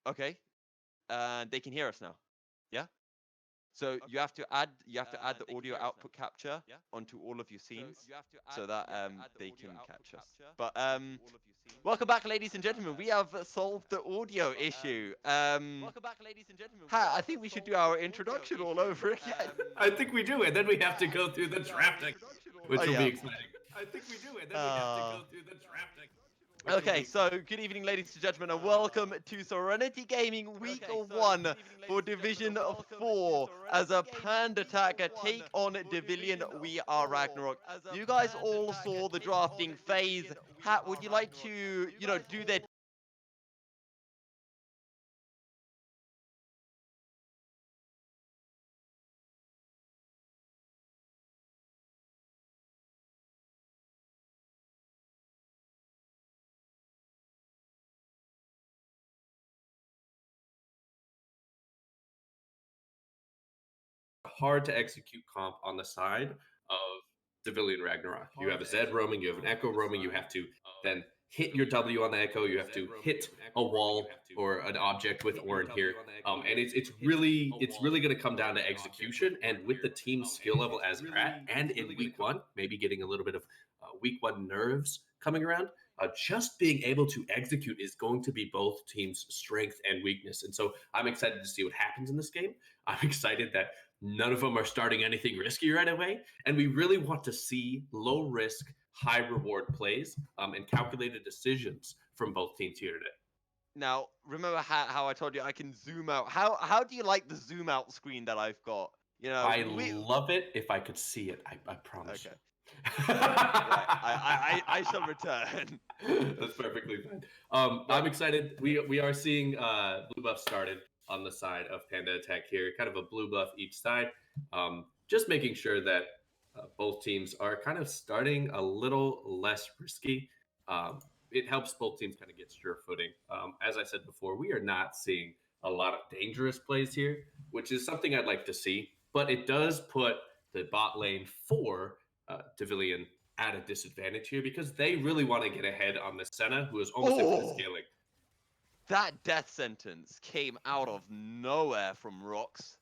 Okay. They can hear us now. Yeah. So you have to add the audio output capture onto all of your scenes so that they can catch us. But welcome back, ladies and gentlemen. We have solved the audio issue. I think we should do our introduction all over again. I think we do, and then we have to go through the drafting, which will be exciting. I think we do, and then we have to go through the drafting. Okay, so good evening, ladies and gentlemen, and welcome to Serenity Gaming Week 1 for Division 4 as a Pandattack take on DVN. We are Ragnarok. You guys all saw the drafting phase. Would you like to, do their Hard to execute comp on the side of Civilian Ragnarok. You have a Zed roaming, you have an Echo roaming, you have to then hit your W on the Echo, you have to hit a wall or an object with Orin here. And it's really going to come down to execution, and with the team's skill level as we're at, and in week 1, maybe getting a little bit of week 1 nerves coming around. Just being able to execute is going to be both teams' strength and weakness. And so I'm excited to see what happens in this game. I'm excited that none of them are starting anything risky right away. And we really want to see low risk, high reward plays and calculated decisions from both teams here today. Now, remember how I told you I can zoom out. How do you like the zoom out screen that I've got? I love it if I could see it. I promise. Okay. Right. I shall return. That's perfectly fine. I'm excited. We are seeing blue buff started on the side of Pandattack here, kind of a blue buff each side. Just making sure that both teams are kind of starting a little less risky. It helps both teams kind of get sure footing. As I said before, we are not seeing a lot of dangerous plays here, which is something I'd like to see. But it does put the bot lane for Devilian at a disadvantage here because they really want to get ahead on the Senna, who is almost infinite scaling. That death sentence came out of nowhere from Rox.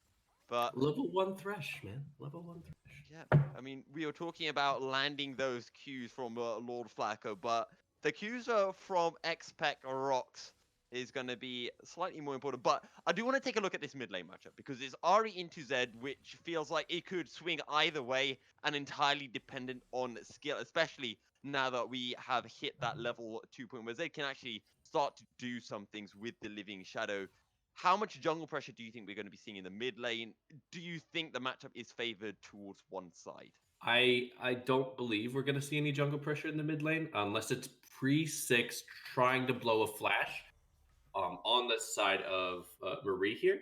But level 1 Thresh, man. Level 1 Thresh. Yeah, I mean, we were talking about landing those Qs from Lord Flacco, but the Qs from X-Pec Rox is going to be slightly more important. But I do want to take a look at this mid lane matchup because it's Ahri into Zed, which feels like it could swing either way and entirely dependent on skill, especially now that we have hit that level 2 point where Zed can actually start to do some things with the Living Shadow. How much jungle pressure do you think we're going to be seeing in the mid lane? Do you think the matchup is favored towards one side? I don't believe we're going to see any jungle pressure in the mid lane unless it's pre-6 trying to blow a flash on the side of Marie here,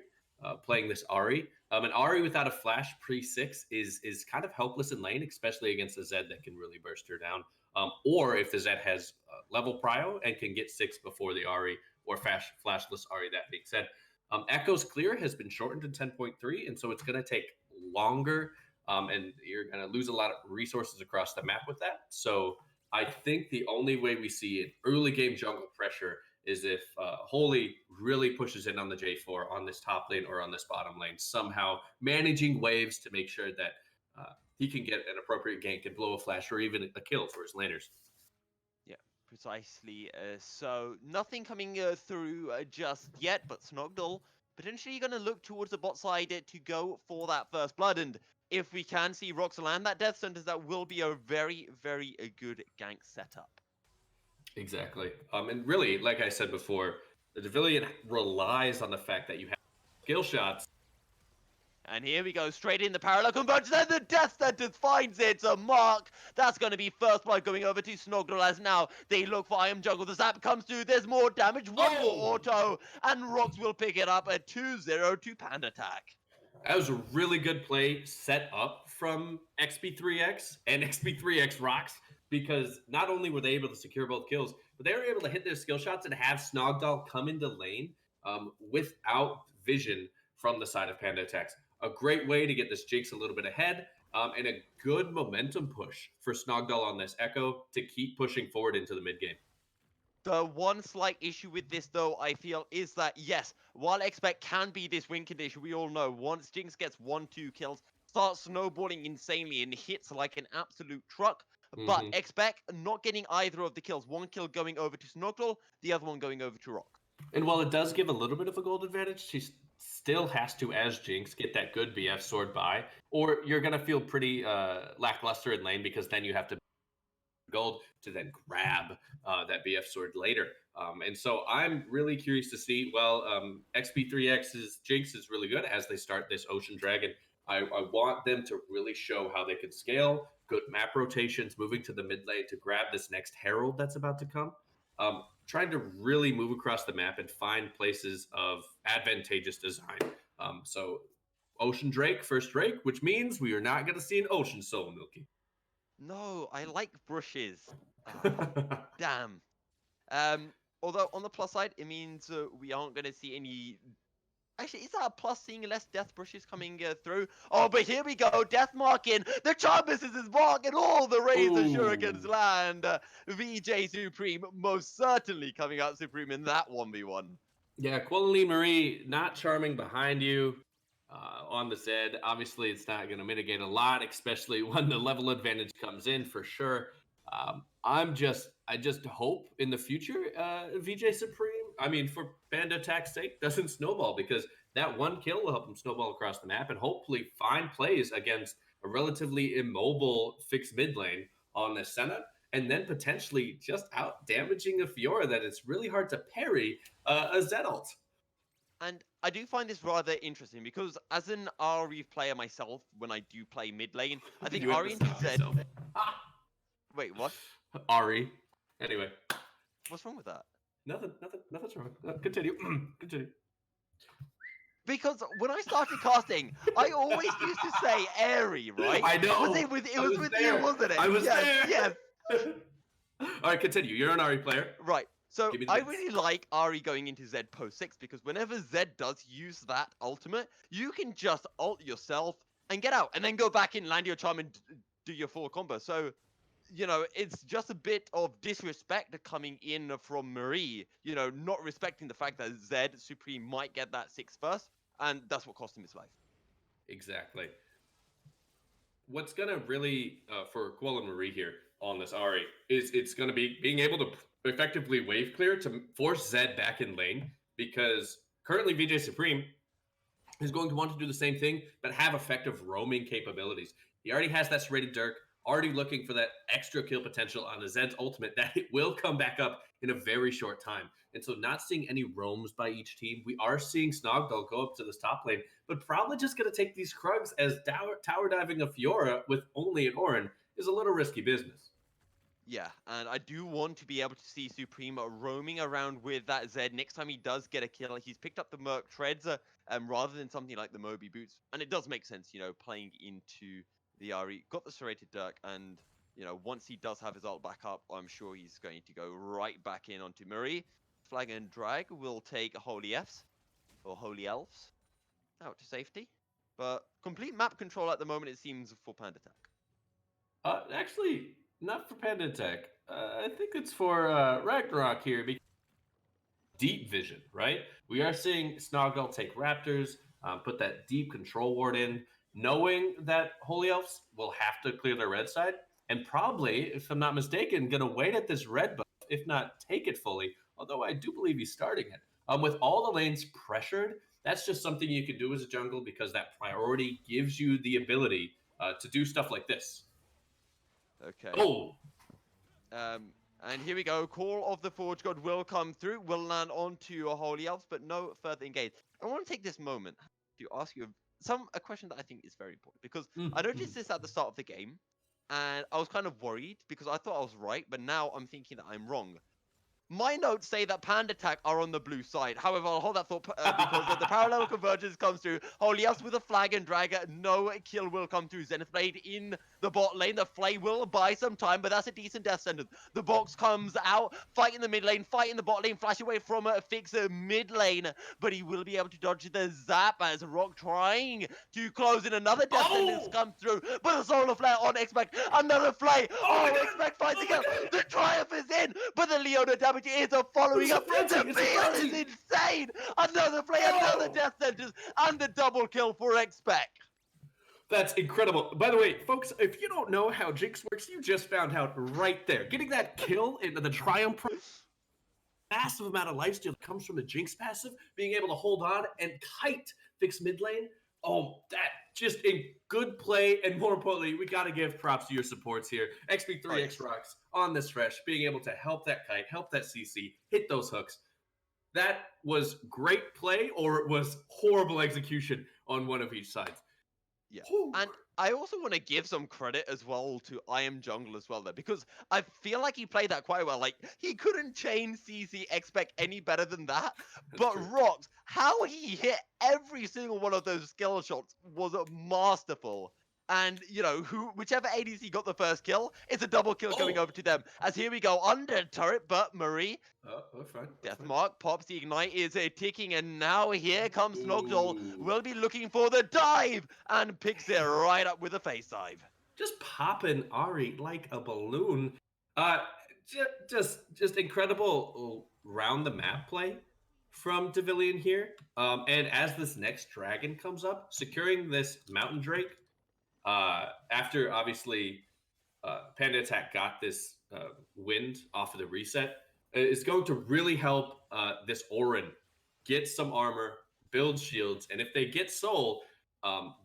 playing this Ahri. And Ahri without a flash pre-6 is kind of helpless in lane, especially against the Zed that can really burst her down. Or if the Zed has level prio and can get 6 before the Ahri, or flashless Ahri, that being said. Echo's clear has been shortened to 10.3, and so it's going to take longer, and you're going to lose a lot of resources across the map with that. So I think the only way we see an early game jungle pressure is if Holy really pushes in on the J4 on this top lane or on this bottom lane, somehow managing waves to make sure that he can get an appropriate gank and blow a flash or even a kill for his laners. Precisely. So nothing coming through just yet, but Snogdle potentially going to look towards the bot side to go for that first blood. And if we can see Rox land that death sentence, that will be a very, very good gank setup. Exactly. And really, like I said before, the Devilian relies on the fact that you have skill shots. And here we go, straight in the parallel convergence, and the death sentence finds it. A mark. That's going to be first blood going over to Snogdle as now they look for I Am Jungle. The zap comes through. There's more damage. One more auto. And Rox will pick it up at 2-0 to Pandattack. That was a really good play set up from XP3X and XP3X Rox, because not only were they able to secure both kills, but they were able to hit their skill shots and have Snogdle come into lane without vision from the side of Pandattack. A great way to get this Jinx a little bit ahead, and a good momentum push for Snogdle on this Echo to keep pushing forward into the mid game. The one slight issue with this, though, I feel, is that, yes, while Expect can be this win condition, we all know, once Jinx gets 1-2 kills, starts snowballing insanely and hits like an absolute truck. But Mhm. Expect not getting either of the kills. One kill going over to Snuggle, the other one going over to Rock. And while it does give a little bit of a gold advantage, she still has to, as Jinx, get that good BF sword by, or you're gonna feel pretty lackluster in lane because then you have to gold to then grab that BF sword later. And so I'm really curious to see. Well, XP3X's Jinx is really good as they start this Ocean Dragon. I want them to really show how they can scale, good map rotations, moving to the mid lane to grab this next Herald that's about to come. Trying to really move across the map and find places of advantageous design. So Ocean Drake, first Drake, which means we are not going to see an Ocean Soul, Milky. No, I like brushes. Damn. Although on the plus side, it means we aren't going to see any. Actually, is that a plus, seeing less death brushes coming through? Oh, but here we go, death marking. The charm misses his mark, and all the razor shurikens land. VJ Supreme most certainly coming out Supreme in that 1v1. Yeah, Quilly Marie not charming behind you on the Zed. Obviously, it's not going to mitigate a lot, especially when the level advantage comes in for sure. I just hope in the future, VJ Supreme, I mean, for Pandattack's sake, doesn't snowball, because that one kill will help him snowball across the map and hopefully find plays against a relatively immobile fixed mid lane on the Senna, and then potentially just out damaging a Fiora that it's really hard to parry a Zed ult. And I do find this rather interesting because as an RE player myself, when I do play mid lane, I think RE into Zed. Wait, what? Ari. Anyway. What's wrong with that? Nothing's wrong. Continue. Continue. Because when I started casting, I always used to say airy, right? I know. It was with you, wasn't it? I was yes, there. Yes. All right, continue. You're an Ari player. Right. So I bits. really like Ari going into Zed post 6 because whenever Zed does use that ultimate, you can just ult yourself and get out and then go back in, land your charm, and do your full combo. So, you know, it's just a bit of disrespect coming in from Marie, you know, not respecting the fact that Zed Supreme might get that 6 first, and that's what cost him his life. Exactly. What's going to really, for Quillen Marie here on this Ari, is it's going to be being able to effectively wave clear to force Zed back in lane, because currently VJ Supreme is going to want to do the same thing, but have effective roaming capabilities. He already has that serrated Dirk, already looking for that extra kill potential on the Zed's ultimate that it will come back up in a very short time. And so not seeing any roams by each team. We are seeing Snogdall go up to this top lane, but probably just going to take these Krugs, as tower diving a Fiora with only an Orin is a little risky business. Yeah, and I do want to be able to see Supreme roaming around with that Zed next time he does get a kill. He's picked up the Merc Treads rather than something like the Moby Boots. And it does make sense, you know, playing into the RE. Got the serrated Dirk, and, you know, once he does have his ult back up, I'm sure he's going to go right back in onto Marie. Flag and Drag will take Holy Fs, or Holy Elves, out to safety. But complete map control at the moment, it seems, for Pandattack. Actually, not for Pandattack. I think it's for Ragnarok here. Because deep vision, right? We are seeing Snoggle take Raptors, put that deep control ward in, knowing that Holy Elves will have to clear their red side, and probably, if I'm not mistaken, going to wait at this red buff, if not take it fully, although I do believe he's starting it. With all the lanes pressured, that's just something you can do as a jungle, because that priority gives you the ability to do stuff like this. Okay. Oh! And here we go. Call of the Forge God will come through. Will land onto a Holy Elves, but no further engage. I want to take this moment to ask you a question that I think is very important, because I noticed this at the start of the game, and I was kind of worried because I thought I was right, but now I'm thinking that I'm wrong. My notes say that Pandattack are on the blue side. However, I'll hold that thought because the parallel convergence comes through. Holy Elves with a flag and drag. No kill will come through. Zenithblade in the bot lane. The Flay will buy some time, but that's a decent death sentence. The box comes out. Fight in the mid lane. Fight in the bot lane. Flash away from a fix mid lane. But he will be able to dodge the zap as Rock trying to close in. Another death sentence comes through. But the solar flare on Expect. Another flay. Oh my God. Expect finds Oh the my kill. God. The Triumph is in, but the Leona damage is a following It's a up. frenzy. The It's a field is frenzy. insane. Another flay, another Oh! death sentence, and the double kill for Expect. That's incredible. By the way, folks, if you don't know how Jinx works, you just found out right there. Getting that kill into the Triumph, massive amount of lifesteal that comes from the Jinx passive, being able to hold on and kite fix mid lane. Oh, that just in good play, and more importantly, we got to give props to your supports here. XP3X Rocks on this stretch, being able to help that kite, help that CC, hit those hooks. That was great play, or it was horrible execution on one of each side. Yeah. Whew. And I also want to give some credit as well to I Am Jungle as well there, because I feel like he played that quite well. Like, he couldn't chain CC Expect any better than that. But true. Rocks, how he hit every single one of those skill shots was masterful. And, you know, whichever ADC got the first kill, it's a double kill going over to them. As here we go, under turret, but Marie, Oh, fine. Deathmark pops, the ignite is ticking, and now here comes Snogdoll. Ooh. Will be looking for the dive, and picks it right up with a face dive. Just popping Ari like a balloon. Just incredible round the map play from DVN here. And as this next dragon comes up, securing this Mountain Drake, after obviously Pandattack got this wind off of the reset, is going to really help this Orin get some armor, build shields, and if they get soul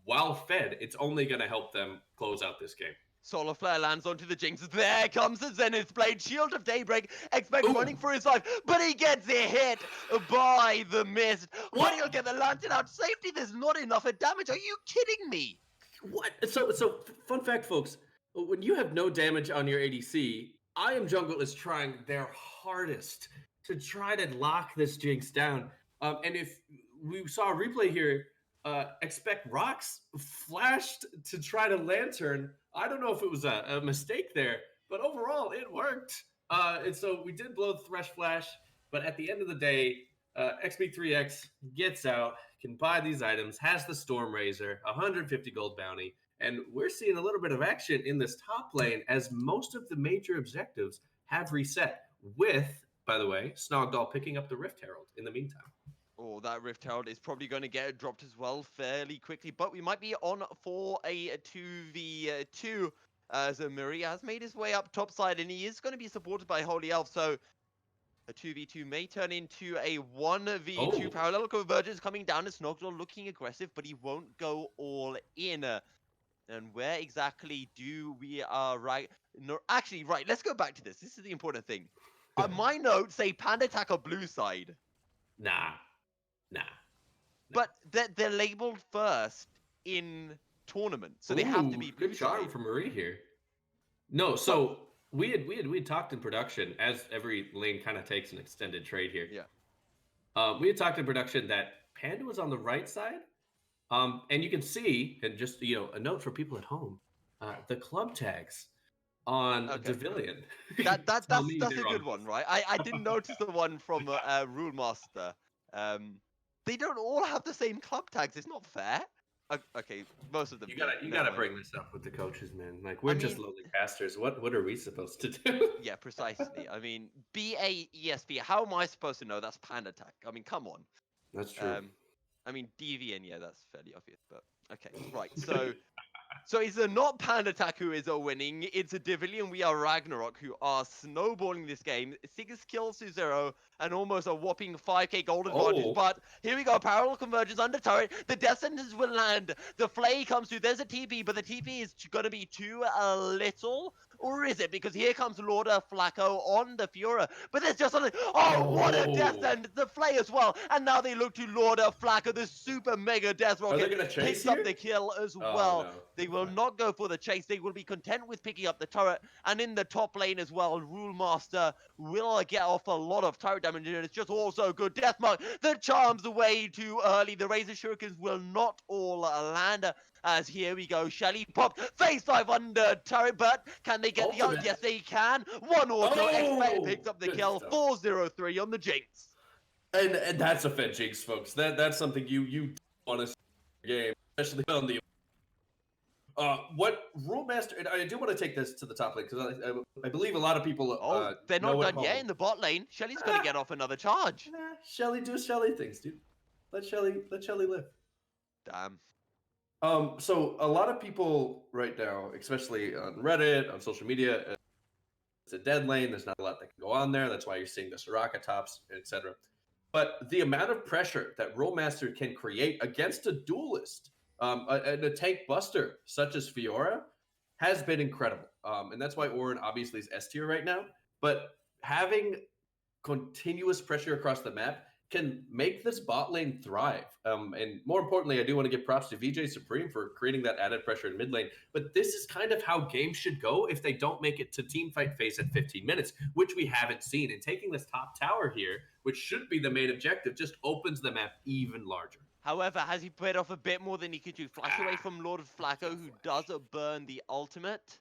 while fed, it's only going to help them close out this game. Solar Flare lands onto the Jinx. There comes the Zenith Blade. Shield of Daybreak. Expect Ooh. running for his life, but he gets hit by the mist. What? But he'll get the lantern out. Safety, there's not enough damage. Are you kidding me? What? So fun fact, folks. When you have no damage on your ADC, I Am Jungle is trying their hardest to try to lock this Jinx down. And if we saw a replay here, Expect Rocks flashed to try to lantern. I don't know if it was a mistake there, but overall it worked. And so we did blow the Thresh Flash, but at the end of the day, XP3X gets out, can buy these items, has the Storm Razor, 150 gold bounty, and we're seeing a little bit of action in this top lane as most of the major objectives have reset with, by the way, Snogdoll picking up the Rift Herald in the meantime. Oh, that Rift Herald is probably going to get dropped as well fairly quickly, but we might be on for a 2v2 as Maria has made his way up topside, and he is going to be supported by Holy Elf, so a 2v2 may turn into a 1v2. Parallel Convergence coming down as Snogdoll looking aggressive, but he won't go all in. And where exactly do we right? No, actually, right, let's go back to this. This is the important thing. My notes say Pandattack or blue side. Nah. But they're labeled first in tournament, so they have to be blue good charm side. from Marie here. No, so we had talked in production, as every lane kind of takes an extended trade here. Yeah. We had talked in production that Panda was on the right side. And you can see, and just a note for people at home, the club tags on DVN. That's a good one, right? I didn't notice the one from Rule Master. They don't all have the same club tags. It's not fair. Okay, most of them. You gotta bring this up with the coaches, man. Like, we're just lowly casters. What are we supposed to do? Yeah, precisely. I mean, BAESP. How am I supposed to know that's Pandattack? I mean, come on. That's true. I mean, DVN, yeah, that's fairly obvious, but okay, right. So it's not Pandattack who is winning. It's a DVN. We are Ragnarok who are snowballing this game. 6 kills to 0 and almost a whopping 5k gold advantage. But here we go. Parallel Convergence under turret. The death sentence will land. The flay comes through. There's a TP, but the TP is going to be too little. Or is it? Because here comes Lord Flacco on the Fiora. But there's just something. What a death sentence. The flay as well. And now they look to Lord Flacco, the super mega death rocket. Are they going to chase picks up the kill as well. No. They will not go for the chase. They will be content with picking up the turret. And in the top lane as well, Rule Master will get off a lot of turret damage. And it's just also good. Deathmark, the charms way too early. The Razor Shurikens will not all land. As here we go, Shelly popped, face dive under turret, but can they get the ult? Yes, they can. One auto, Expect picks up the kill, 4-0-3 on the Jinx. And that's a fed Jinx, folks. That's something you want to see in the game, especially on the What Rule Master, and I do want to take this to the top lane because I believe a lot of people Oh, they're know not at done yet home. in the bot lane. Shelly's going to get off another charge. Nah, Shelly do Shelly things, dude. Let Shelly live. Damn. So a lot of people right now, especially on Reddit, on social media, it's a dead lane. There's not a lot that can go on there. That's why you're seeing the Soraka tops, etc. But the amount of pressure that Rolemaster can create against a duelist and a tank buster such as Fiora has been incredible. And that's why Orin obviously is S tier right now. But having continuous pressure across the map can make this bot lane thrive. And more importantly, I do want to give props to VJ Supreme for creating that added pressure in mid lane. But this is kind of how games should go if they don't make it to team fight phase at 15 minutes, which we haven't seen. And taking this top tower here, which should be the main objective, just opens the map even larger. However, has he played off a bit more than he could do? Flash away from Lord of Flacco, who does burn the ultimate.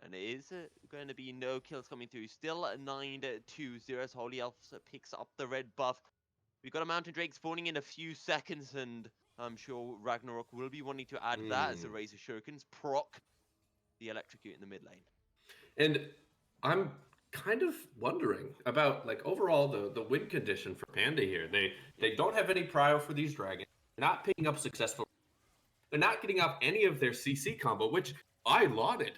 And it is going to be no kills coming through. Still 9-2-0 as Holy Elf picks up the red buff. We've got a Mountain Drake spawning in a few seconds, and I'm sure Ragnarok will be wanting to add that as the Razor Shurikens proc the Electrocute in the mid lane. And I'm kind of wondering about, like, overall the win condition for Panda here. They don't have any prio for these dragons. They're not picking up successful. They're not getting up any of their CC combo, which I lauded.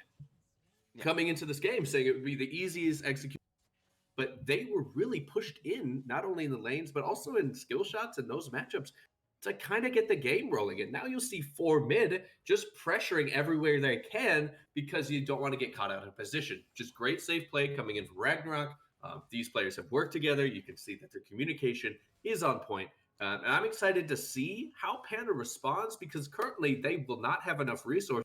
Coming into this game, saying it would be the easiest execution, but they were really pushed in, not only in the lanes, but also in skill shots and those matchups to kind of get the game rolling. And now you'll see 4 mid just pressuring everywhere they can because you don't want to get caught out of position. Just great safe play coming in from Ragnarok. These players have worked together. You can see that their communication is on point. And I'm excited to see how Panda responds because currently they will not have enough resources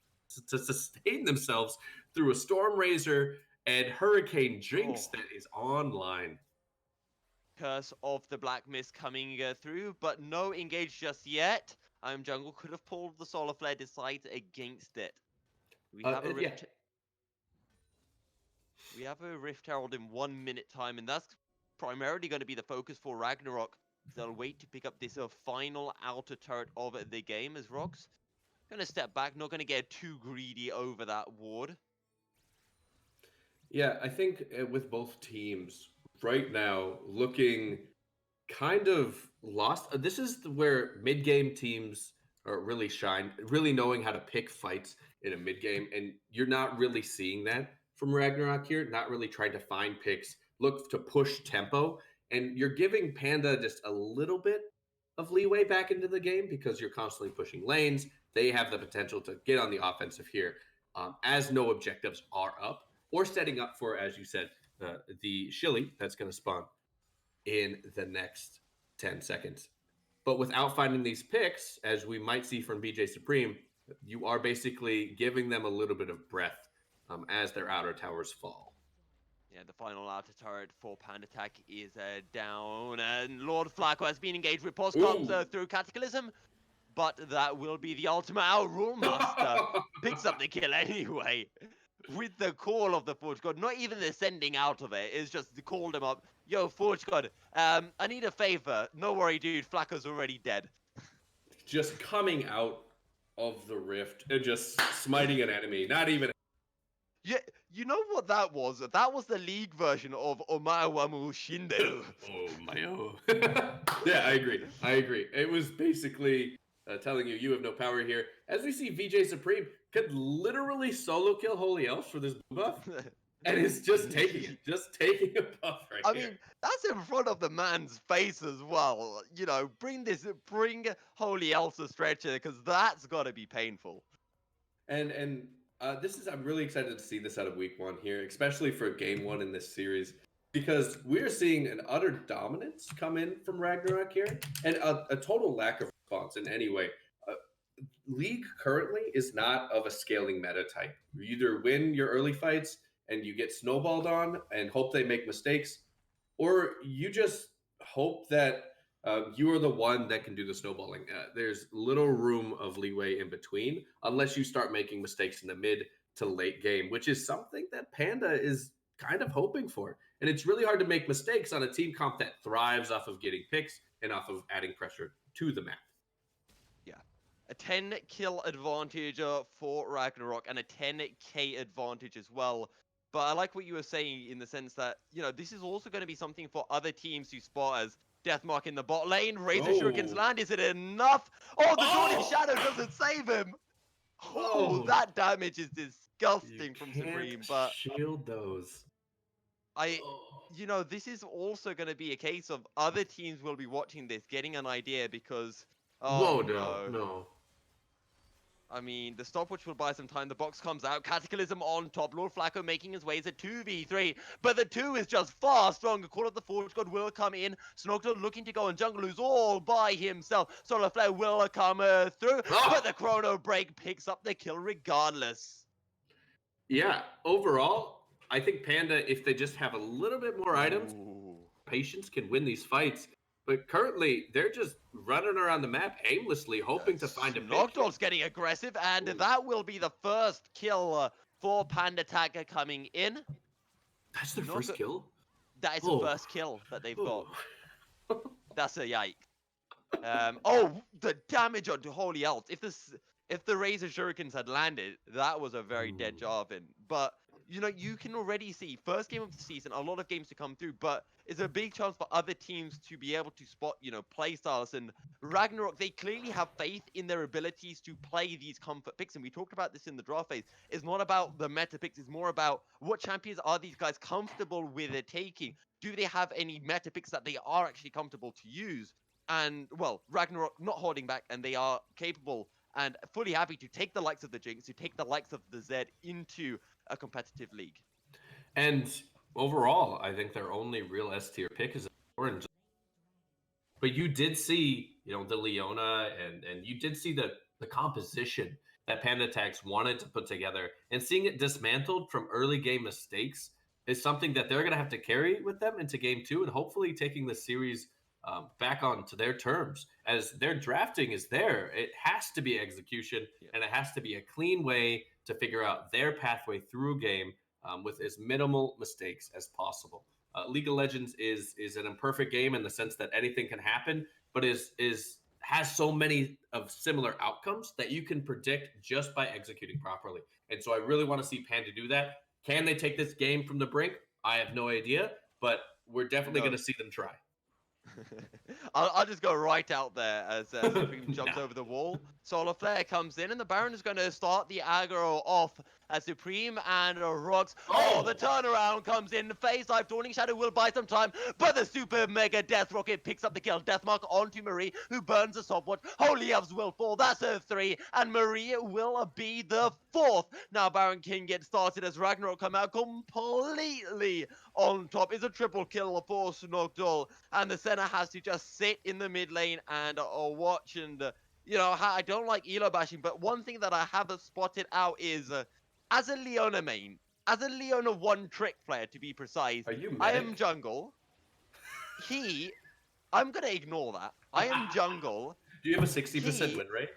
to sustain themselves through a Storm Razor and Hurricane Jinx that is online. Curse of the Black Mist coming through, but no engage just yet. Jungle could have pulled the Solar Flare, decides against it. We have a Rift. We have a Rift Herald in 1 minute time, and that's primarily going to be the focus for Ragnarok. They'll wait to pick up this final outer turret of the game as Rocks going to step back, not going to get too greedy over that ward. Yeah, I think with both teams right now looking kind of lost. This is where mid-game teams are really shine, really knowing how to pick fights in a mid-game, and you're not really seeing that from Ragnarok here, not really trying to find picks, look to push tempo, and you're giving Panda just a little bit of leeway back into the game because you're constantly pushing lanes. They have the potential to get on the offensive here as no objectives are up or setting up for, as you said, the Shilly that's going to spawn in the next 10 seconds. But without finding these picks, as we might see from BJ Supreme, you are basically giving them a little bit of breath as their outer towers fall. Yeah, the final outer turret for Pandattack is down, and Lord Flacco has been engaged with Pulse comes through Cataclysm, but that will be the ultimate. Our Rule Master picks up the kill anyway. With the call of the Forge God, not even the sending out of it, it's just called him up. Yo, Forge God, I need a favor. No worry, dude, Flacco's already dead. Just coming out of the rift and just smiting an enemy, not even... Yeah, you know what that was? That was the league version of Omawamu Shindo. Oh, my Yeah, I agree. It was basically telling you have no power here. As we see, VJ Supreme could literally solo kill Holy Elves for this buff. And it's just taking it. Just taking a buff right here. I mean, that's in front of the man's face as well. You know, bring Holy Elves to stretcher, because that's got to be painful. And I'm really excited to see this out of week 1 here, especially for game 1 in this series, because we're seeing an utter dominance come in from Ragnarok here, and a total lack of response in any way. League currently is not of a scaling meta type. You either win your early fights and you get snowballed on and hope they make mistakes, or you just hope that you are the one that can do the snowballing. There's little room of leeway in between unless you start making mistakes in the mid to late game, which is something that Panda is kind of hoping for. And it's really hard to make mistakes on a team comp that thrives off of getting picks and off of adding pressure to the map. Yeah. a 10 kill advantage for Ragnarok and a 10k advantage as well. But I like what you were saying in the sense that, this is also going to be something for other teams to spot as Deathmark in the bot lane. Razor Shuriken's Oh. land. Is it enough? Oh, the Dawning Oh! Shadow doesn't save him. Oh, Oh! that damage is You disgusting from Supreme. can't But shield those. I, Oh. this is also going to be a case of other teams will be watching this, getting an idea because, Whoa, oh no. no. I mean, the stopwatch will buy some time. The box comes out. Cataclysm on top. Lord Flacco making his way as a 2v3. But the 2 is just far stronger. Call of the Forge God will come in. Snogdog looking to go on jungle, who's all by himself. Solar Flare will come through. Ah! But the Chrono Break picks up the kill regardless. Yeah, overall, I think Panda, if they just have a little bit more items, Ooh. patience can win these fights. But currently, they're just running around the map aimlessly, hoping to find a pick. Snogdog's getting aggressive, and that will be the first kill for Pandattack coming in. That's their first kill? That is the first kill that they've got. Oh. That's a yike. Oh, the damage onto Holy Elves. If the Razor Shurikens had landed, that was a very dead Jarvan. But you can already see first game of the season, a lot of games to come through, but it's a big chance for other teams to be able to spot, play styles. And Ragnarok, they clearly have faith in their abilities to play these comfort picks. And we talked about this in the draft phase. It's not about the meta picks, it's more about what champions are these guys comfortable with taking. Do they have any meta picks that they are actually comfortable to use? And, well, Ragnarok not holding back, and they are capable and fully happy to take the likes of the Jinx, to take the likes of the Zed into a competitive league. And overall, I think their only real S tier pick is Orange. But you did see, the Leona, and you did see the composition that Pandattack wanted to put together. And seeing it dismantled from early game mistakes is something that they're going to have to carry with them into game 2, and hopefully taking the series back on to their terms. As their drafting is there, it has to be execution, and it has to be a clean way to figure out their pathway through a game with as minimal mistakes as possible. League of Legends is an imperfect game in the sense that anything can happen, but has so many of similar outcomes that you can predict just by executing properly. And so I really want to see Panda do that. Can they take this game from the brink? I have no idea, but we're definitely going to see them try. I'll just go right out there as Supreme jumps over the wall. Solar Flare comes in, and the Baron is going to start the aggro off as Supreme and Rox. Oh, the turnaround comes in. Phase Life Dawning Shadow will buy some time, but the Super Mega Death Rocket picks up the kill. Deathmark onto Marie, who burns a stopwatch. Holy Elves will fall. That's a 3, and Marie will be the 4th. Now Baron King gets started as Ragnarok come out completely on top. Is a triple kill for Snogdol, and the center has to just sit in the mid lane and watch. And I don't like elo bashing, but one thing that I have spotted out is as a Leona main, as a Leona one trick player to be precise, Are you I am jungle. I'm gonna ignore that. I am jungle. Do you have a 60% win rate?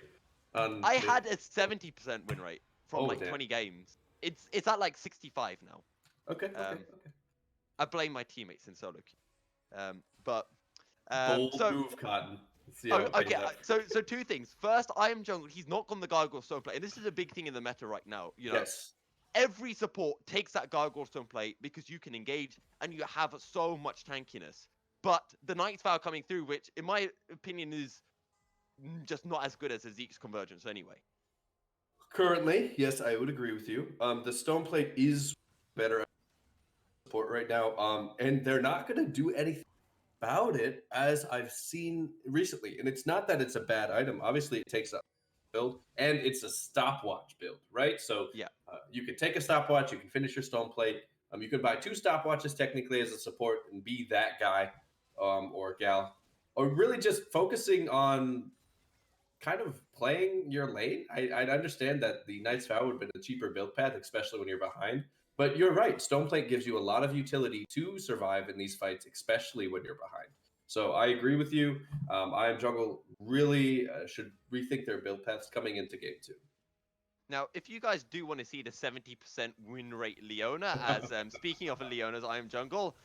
I had a 70% win rate from 20 games. It's at like 65 now. Okay. I blame my teammates in solo queue. Bold move, Cotton. So 2 things. First, I am jungle. He's not gone the Gargoyle Stone play, and this is a big thing in the meta right now. Yes. Every support takes that Gargoyle Stone play because you can engage and you have so much tankiness. But the Knight's Vow coming through, which in my opinion is just not as good as a Zeke's Convergence anyway. Currently, yes, I would agree with you. The Stone Plate is better support right now, and they're not going to do anything about it, as I've seen recently. And it's not that it's a bad item. Obviously, it takes up build, and it's a stopwatch build, right? So you can take a stopwatch, you can finish your Stone Plate. You can buy 2 stopwatches technically as a support and be that guy or gal, or really just focusing on kind of playing your lane. I'd understand that the Knight's Vow would have been a cheaper build path, especially when you're behind. But you're right. Stoneplate gives you a lot of utility to survive in these fights, especially when you're behind. So I agree with you. I Am Jungle really should rethink their build paths coming into game 2. Now, if you guys do want to see the 70% win rate Leona, as speaking of Leona's I Am Jungle,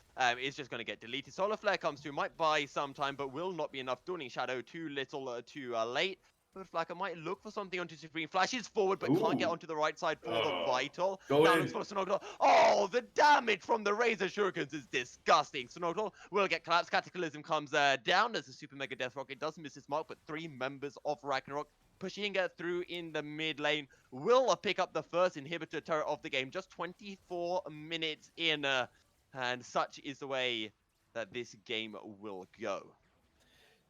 is just going to get deleted. Solar Flare comes through, might buy some time, but will not be enough. Dawning Shadow too little, too late. Lord Flacco might look for something onto Supreme. Flashes forward, but can't get Ooh. onto the right side for the Vital. Go Now in. looks for Snoggle. Oh, the damage from the Razor Shurikens is disgusting. Snoggle will get collapsed. Cataclysm comes down as the Super Mega Death Rocket does miss his mark, but 3 members of Ragnarok pushing it through in the mid lane will pick up the first inhibitor turret of the game. Just 24 minutes in, and such is the way that this game will go.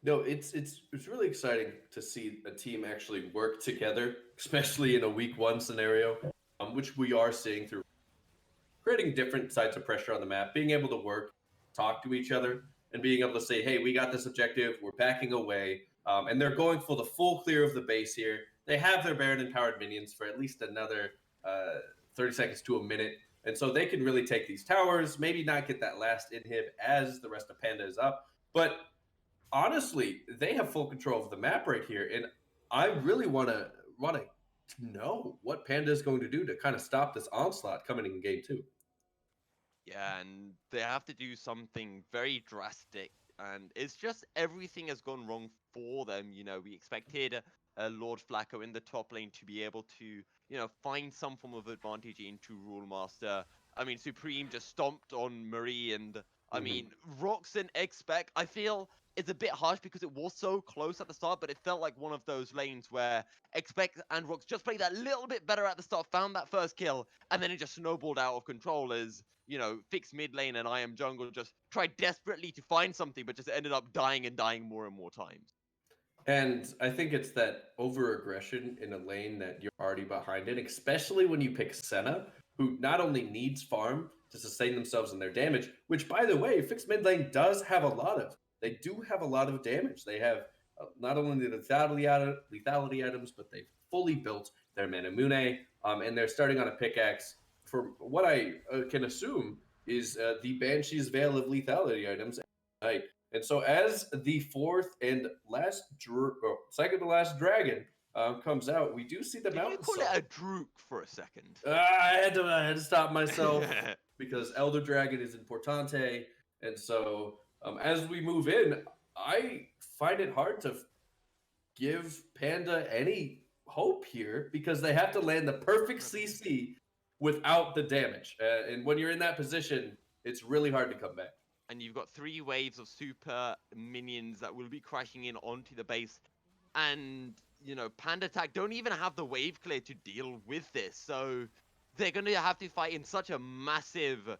No, it's really exciting to see a team actually work together, especially in a week 1 scenario, which we are seeing through creating different sides of pressure on the map, being able to work, talk to each other, and being able to say, "Hey, we got this objective. We're backing away," and they're going for the full clear of the base here. They have their Baron empowered minions for at least another 30 seconds to a minute, and so they can really take these towers. Maybe not get that last inhib as the rest of Panda is up, but honestly, they have full control of the map right here, and I really want to know what Panda is going to do to kind of stop this onslaught coming in game 2. Yeah, and they have to do something very drastic, and it's just everything has gone wrong for them. You know, we expected Lord Flacco in the top lane to be able to, find some form of advantage into Rule Master. I mean, Supreme just stomped on Marie, and I mean, Rox and X-Spec, I feel it's a bit harsh because it was so close at the start, but it felt like one of those lanes where X-Spec and Rox just played that little bit better at the start, found that first kill, and then it just snowballed out of control as fixed mid lane and I am jungle just tried desperately to find something, but just ended up dying and dying more and more times. And I think it's that over aggression in a lane that you're already behind in, especially when you pick Senna, who not only needs farm to sustain themselves and their damage, which by the way, fixed mid lane does have a lot of. They do have a lot of damage. They have not only the lethality items, but they've fully built their Manamune, and they're starting on a pickaxe for what I can assume is the Banshee's Veil of lethality items at night. And so, as the fourth and second to last dragon comes out, we do see the Did you mountain call song. it a Drook for a second? I had to stop myself because Elder Dragon is importante, and so as we move in, I find it hard to give Panda any hope here because they have to land the perfect CC without the damage, and when you're in that position, it's really hard to come back. And you've got 3 waves of super minions that will be crashing in onto the base. And, Pandattack don't even have the wave clear to deal with this. So they're going to have to fight in such a massive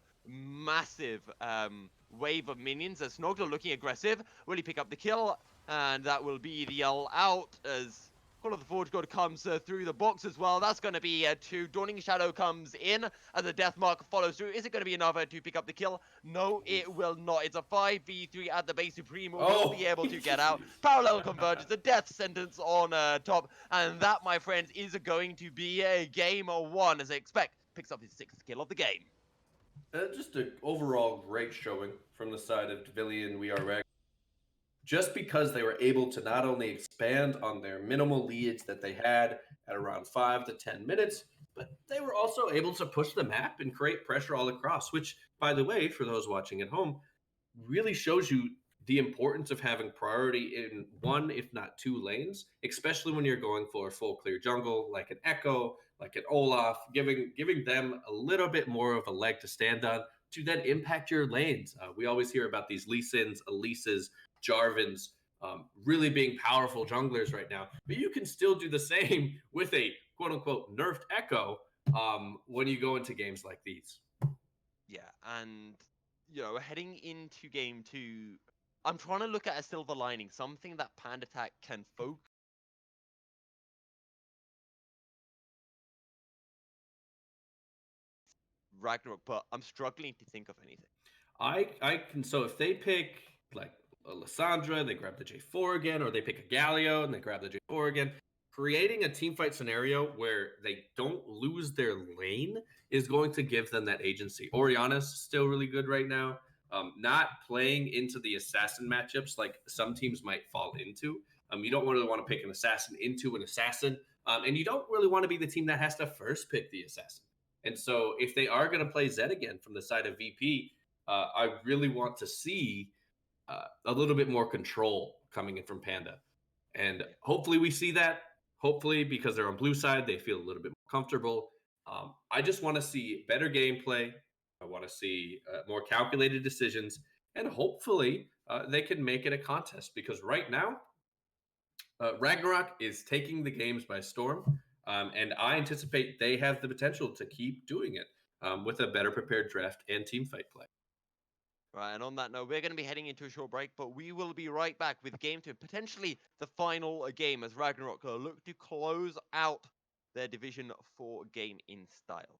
wave of minions. As Snorkel looking aggressive. Will he pick up the kill? And that will be the all out as Call of the Forge God comes through the box as well. That's going to be 2. Dawning Shadow comes in as the Death Mark follows through. Is it going to be enough to pick up the kill? No, it will not. It's a 5v3 at the base. Supreme will be able to get out. Parallel convergence, the death sentence on top. And that, my friends, is going to be a game 1 as I expect. Picks up his 6th kill of the game. Just an overall great showing from the side of DVN We Are Ragnarok. Just because they were able to not only expand on their minimal leads that they had at around 5 to 10 minutes, but they were also able to push the map and create pressure all across, which, by the way, for those watching at home, really shows you the importance of having priority in 1, if not 2 lanes, especially when you're going for a full clear jungle, like an Echo, like an Olaf, giving them a little bit more of a leg to stand on to then impact your lanes. We always hear about these Lee Sins, Elises, Jarvans, really being powerful junglers right now. But you can still do the same with a quote-unquote nerfed Echo when you go into games like these. Yeah, and, heading into game 2, I'm trying to look at a silver lining, something that Pandattack can focus Ragnarok, but I'm struggling to think of anything. I can, so if they pick like Lissandra, they grab the J4 again, or they pick a Galio and they grab the J4 again. Creating a teamfight scenario where they don't lose their lane is going to give them that agency. Oriana's still really good right now. Not playing into the assassin matchups like some teams might fall into. You don't really want to pick an assassin into an assassin, and you don't really want to be the team that has to first pick the assassin. And so if they are going to play Zed again from the side of VP, I really want to see a little bit more control coming in from Panda. And hopefully we see that. Hopefully, because they're on blue side, they feel a little bit more comfortable. I just want to see better gameplay. I want to see more calculated decisions, and hopefully they can make it a contest. Because right now, Ragnarok is taking the games by storm, and I anticipate they have the potential to keep doing it with a better prepared draft and team fight play. Right, and on that note, we're going to be heading into a short break, but we will be right back with game two, potentially the final game as Ragnarok look to close out their Division 4 game in style.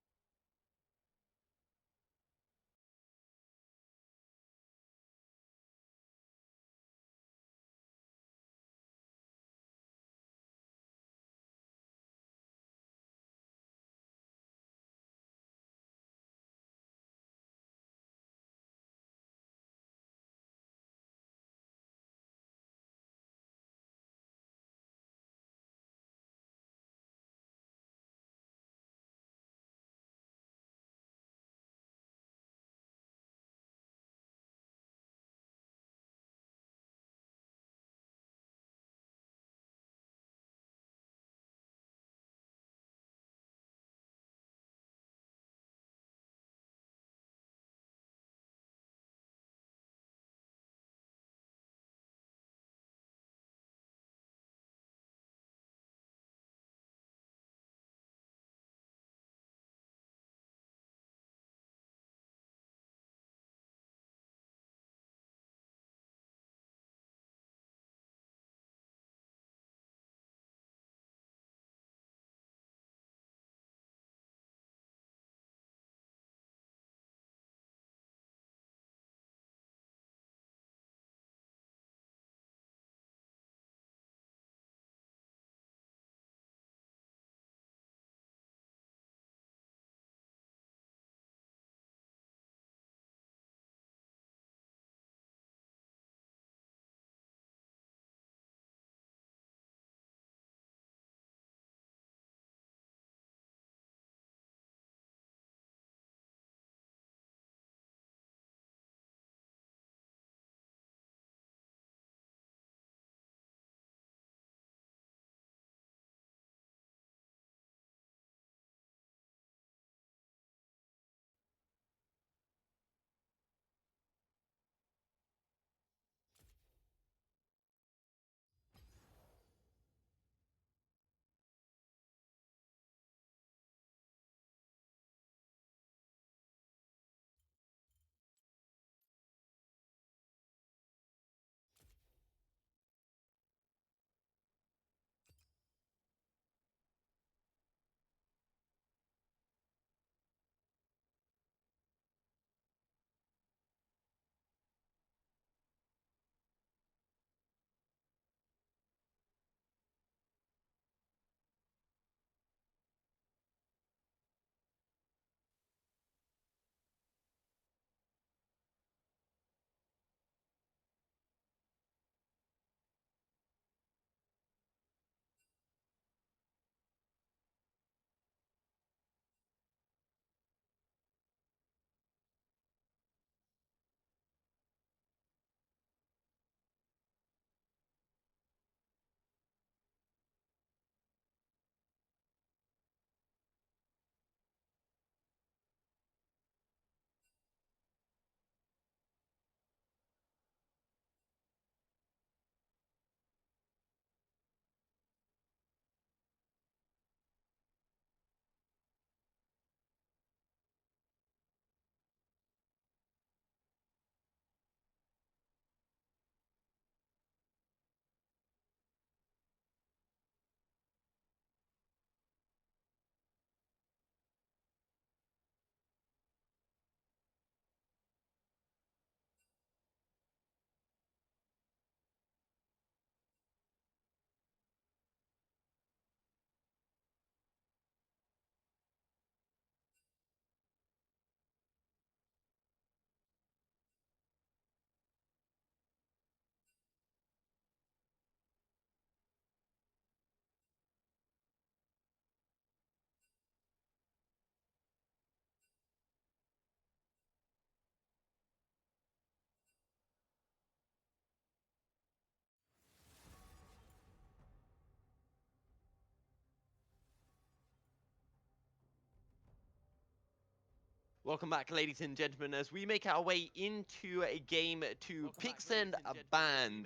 Welcome back, ladies and gentlemen, as we make our way into a game to picks and bans.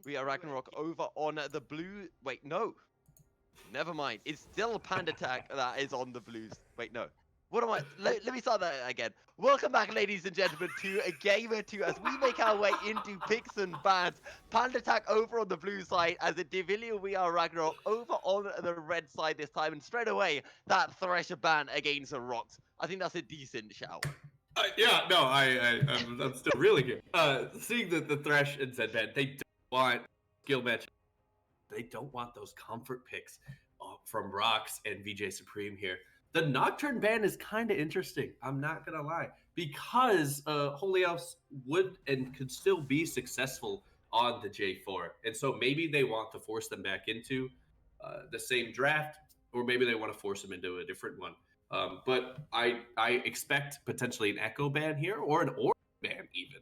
We are Ragnarok over on the blue. Wait, no. Never mind. It's still Pandattack that is on the blues. Wait, no. What am I? Let me start that again. Welcome back, ladies and gentlemen, to a game or two as we make our way into picks and bans. Pandattack over on the blue side, as a DVN we are Ragnarok over on the red side this time, and straight away that Thresher ban against the Rocks. I think that's a decent shout. Yeah, no, I'm still really good. Seeing the Thresh and Zed ban, they don't want skill match. They don't want those comfort picks from Rocks and VJ Supreme here. The Nocturne ban is kind of interesting. I'm not gonna lie, because Holy Elves would and could still be successful on the J4, and so maybe they want to force them back into the same draft, or maybe they want to force them into a different one. But I expect potentially an Echo ban here, or an Aura ban even,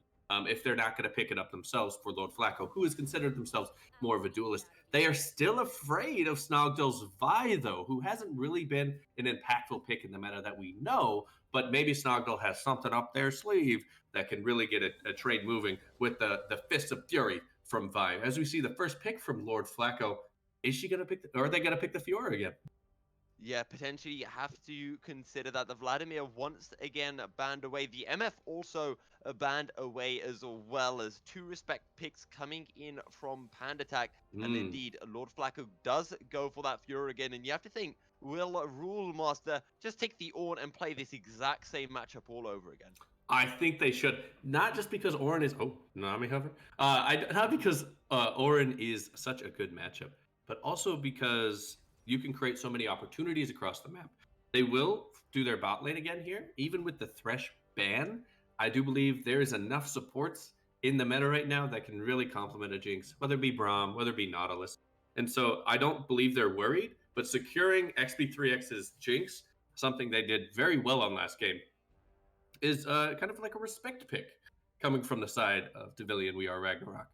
if they're not going to pick it up themselves for Lord Flacco, who has considered themselves more of a duelist. They are still afraid of Snogdell's Vi, though, who hasn't really been an impactful pick in the meta that we know, but maybe Snogdell has something up their sleeve that can really get a trade moving with the Fist of Fury from Vi. As we see the first pick from Lord Flacco, is she going to pick, or are they going to pick the Fiora again? Yeah, potentially you have to consider that the Vladimir once again banned away. The MF also banned away, as well as two respect picks coming in from Pandattack. And indeed, Lord Flacco does go for that Fury again. And you have to think, will Rule Master just take the Ornn and play this exact same matchup all over again? I think they should, not just because Ornn is Nami hover. Not because Ornn is such a good matchup, but also because you can create so many opportunities across the map. They will do their bot lane again here, even with the Thresh ban. I do believe there is enough supports in the meta right now that can really complement a Jinx, whether it be Braum, whether it be Nautilus. And so I don't believe they're worried, but securing XP3X's Jinx, something they did very well on last game, is kind of like a respect pick coming from the side of DVN We Are Ragnarok.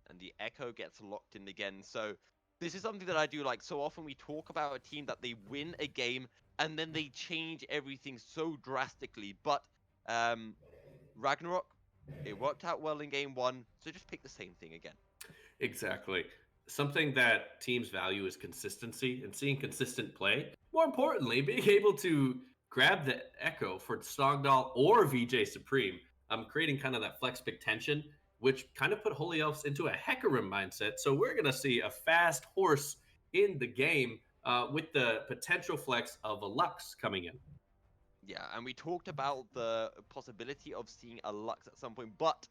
And the Echo gets locked in again, so this is something that I do like. So often we talk about a team that they win a game and then they change everything so drastically. But Ragnarok, it worked out well in game one, so just pick the same thing again. Exactly. Something that teams value is consistency and seeing consistent play. More importantly, being able to grab the Echo for Snogdell or VJ Supreme, creating kind of that flex pick tension, which kind of put Holy Elves into a Hecarim mindset. So we're going to see a fast horse in the game with the potential flex of a Lux coming in. Yeah, and we talked about the possibility of seeing a Lux at some point, but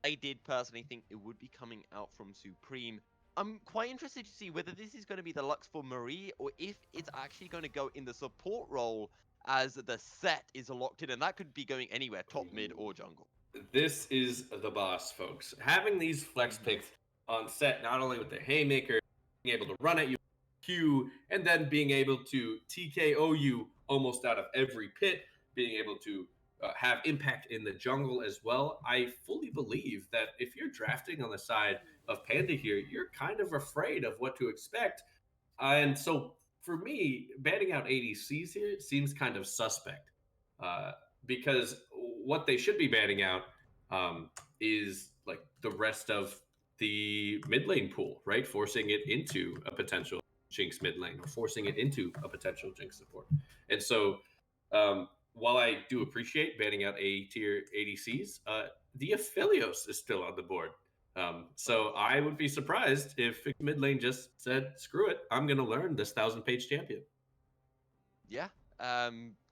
I did personally think it would be coming out from Supreme. I'm quite interested to see whether this is going to be the Lux for Marie, or if it's actually going to go in the support role as the set is locked in, and that could be going anywhere, top, mid, or jungle. This is the boss, folks. Having these flex picks on set, not only with the Haymaker, being able to run at you, Q, and then being able to TKO you almost out of every pit, being able to have impact in the jungle as well. I fully believe that if you're drafting on the side of Panda here, you're kind of afraid of what to expect. And so for me, banning out ADCs here seems kind of suspect. Because what they should be banning out is like the rest of the mid lane pool, right? Forcing it into a potential Jinx mid lane, or forcing it into a potential Jinx support. And so while I do appreciate banning out A-tier ADCs, the Aphelios is still on the board. So I would be surprised if mid lane just said, screw it, I'm going to learn this 1,000-page champion. Yeah,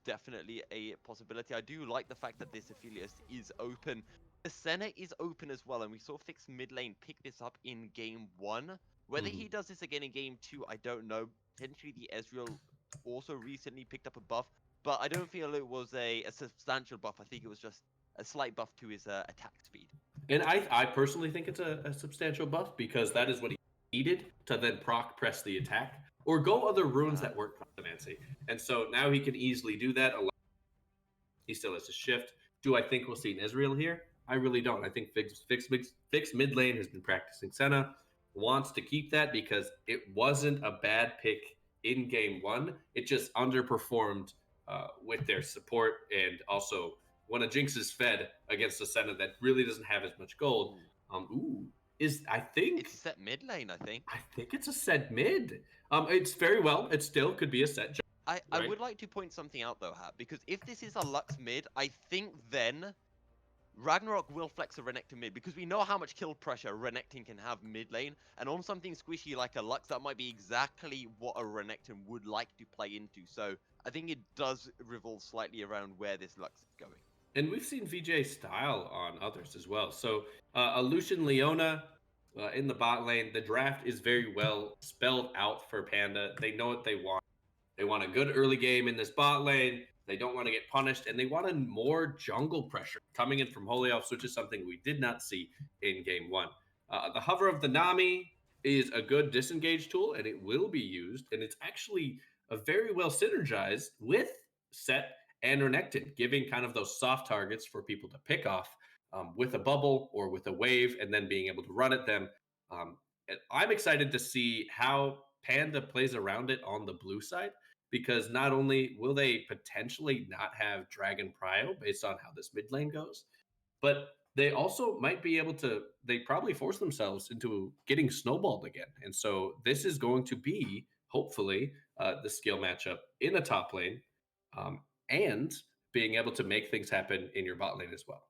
definitely a possibility. I do like the fact that this Aphelios is open. The Senna is open as well, and we saw Fix mid lane pick this up in game one. Whether he does this again in game two, I don't know. Potentially the Ezreal also recently picked up a buff, but I don't feel it was a substantial buff. I think it was just a slight buff to his attack speed. And I personally think it's a substantial buff, because that is what he needed to then proc press the attack or go other runes that work for Nancy. And so now he can easily do that. He still has to shift. Do I think we'll see an Ezreal here? I really don't. I think Fix mid lane has been practicing Senna, wants to keep that because it wasn't a bad pick in game one. It just underperformed with their support, and also when a Jinx is fed against a Senna that really doesn't have as much gold, Ooh. ooh, is I think It's a set mid lane, I think. I think it's a set mid. It's very well. It still could be a set, I right? would like to point something out though, Hat, because if this is a Lux mid, I think then Ragnarok will flex a Renekton mid because we know how much kill pressure Renekton can have mid lane, and on something squishy like a Lux, that might be exactly what a Renekton would like to play into. So I think it does revolve slightly around where this Lux is going. And we've seen VJ style on others as well. So a Lucian Leona in the bot lane, the draft is very well spelled out for Panda. They know what they want. They want a good early game in this bot lane. They don't want to get punished, and they want a more jungle pressure coming in from Holy Elves, which is something we did not see in game one. The hover of the Nami is a good disengage tool, and it will be used, and it's actually a very well synergized with Set and Renekton, giving kind of those soft targets for people to pick off with a bubble or with a wave, and then being able to run at them. And I'm excited to see how Panda plays around it on the blue side, because not only will they potentially not have Dragon Prio based on how this mid lane goes, but they also might be able to, they probably force themselves into getting snowballed again. And so this is going to be, hopefully, the skill matchup in the top lane, and being able to make things happen in your bot lane as well.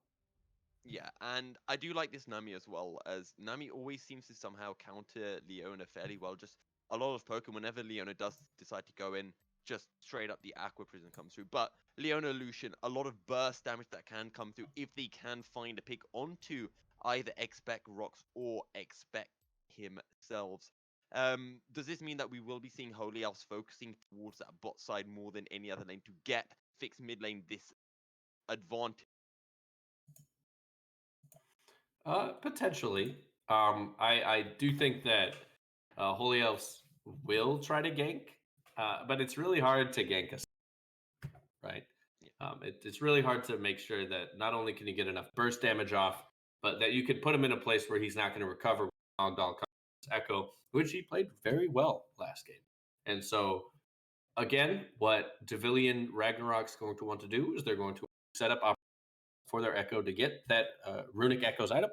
Yeah, and I do like this Nami as well, as Nami always seems to somehow counter Leona fairly well. Just a lot of Pokemon, whenever Leona does decide to go in, just straight up the Aqua Prison comes through. But Leona Lucian, a lot of burst damage that can come through if they can find a pick onto either Expect Rocks or Expect himself. Does this mean that we will be seeing Holy Elves focusing towards that bot side more than any other lane to get fixed mid lane this advantage? Potentially. I do think that Holy Elves will try to gank, but it's really hard to gank us, right? Yeah. It's really hard to make sure that not only can you get enough burst damage off, but that you can put him in a place where he's not going to recover on Echo, which he played very well last game. And so, again, what Devilian Ragnarok's going to want to do is they're going to set up for their Echo to get that Runic Echoes item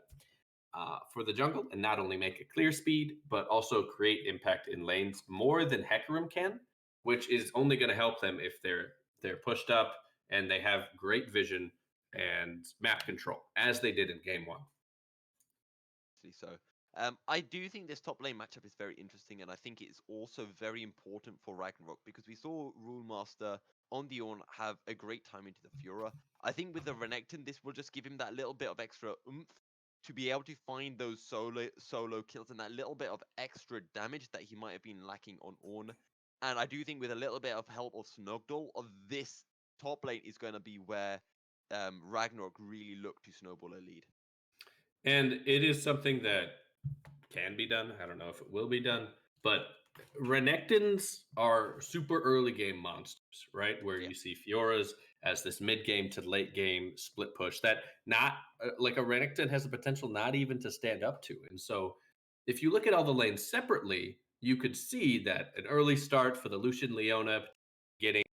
for the jungle, and not only make a clear speed, but also create impact in lanes more than Hecarim can, which is only going to help them if they're pushed up and they have great vision and map control, as they did in game one. So. I do think this top lane matchup is very interesting, and I think it's also very important for Ragnarok because we saw Rulemaster on the Ornn have a great time into the Fiora. I think with the Renekton, this will just give him that little bit of extra oomph to be able to find those solo kills and that little bit of extra damage that he might have been lacking on Ornn. And I do think with a little bit of help of Snugdol, of this top lane is going to be where Ragnarok really look to snowball a lead. And it is something that can be done. I don't know if it will be done, but Renekton's are super early game monsters, right? Where Yeah. you see Fioras as this mid game to late game split push that not like a Renekton has the potential not even to stand up to. And so if you look at all the lanes separately, you could see that an early start for the Lucian Leona getting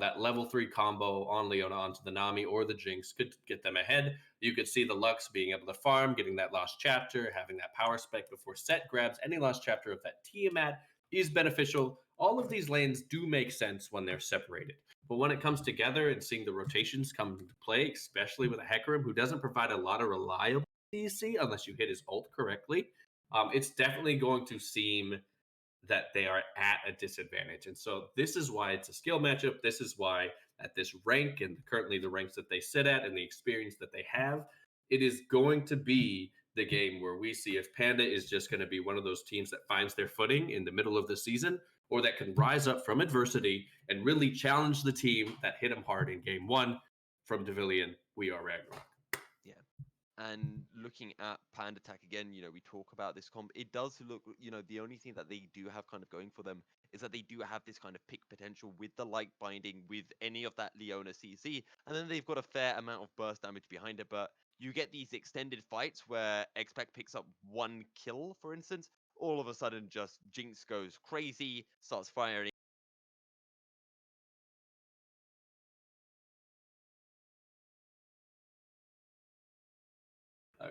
that level 3 combo on Leona onto the Nami or the Jinx could get them ahead. You could see the Lux being able to farm, getting that lost chapter, having that power spec before Set grabs any lost chapter of that Tiamat is beneficial. All of these lanes do make sense when they're separated. But when it comes together and seeing the rotations come into play, especially with a Hecarim who doesn't provide a lot of reliable DC unless you hit his ult correctly, it's definitely going to seem that they are at a disadvantage. And so this is why it's a skill matchup. This is why at this rank and currently the ranks that they sit at and the experience that they have, it is going to be the game where we see if Panda is just going to be one of those teams that finds their footing in the middle of the season, or that can rise up from adversity and really challenge the team that hit them hard in game one. From Devilian, we are Ragnarok. Yeah. And looking at Pandattack again, we talk about this comp. It does look, the only thing that they do have kind of going for them is that they do have this kind of pick potential with the light binding with any of that Leona CC, and then they've got a fair amount of burst damage behind it. But you get these extended fights where Expect picks up one kill, for instance, all of a sudden just Jinx goes crazy, starts firing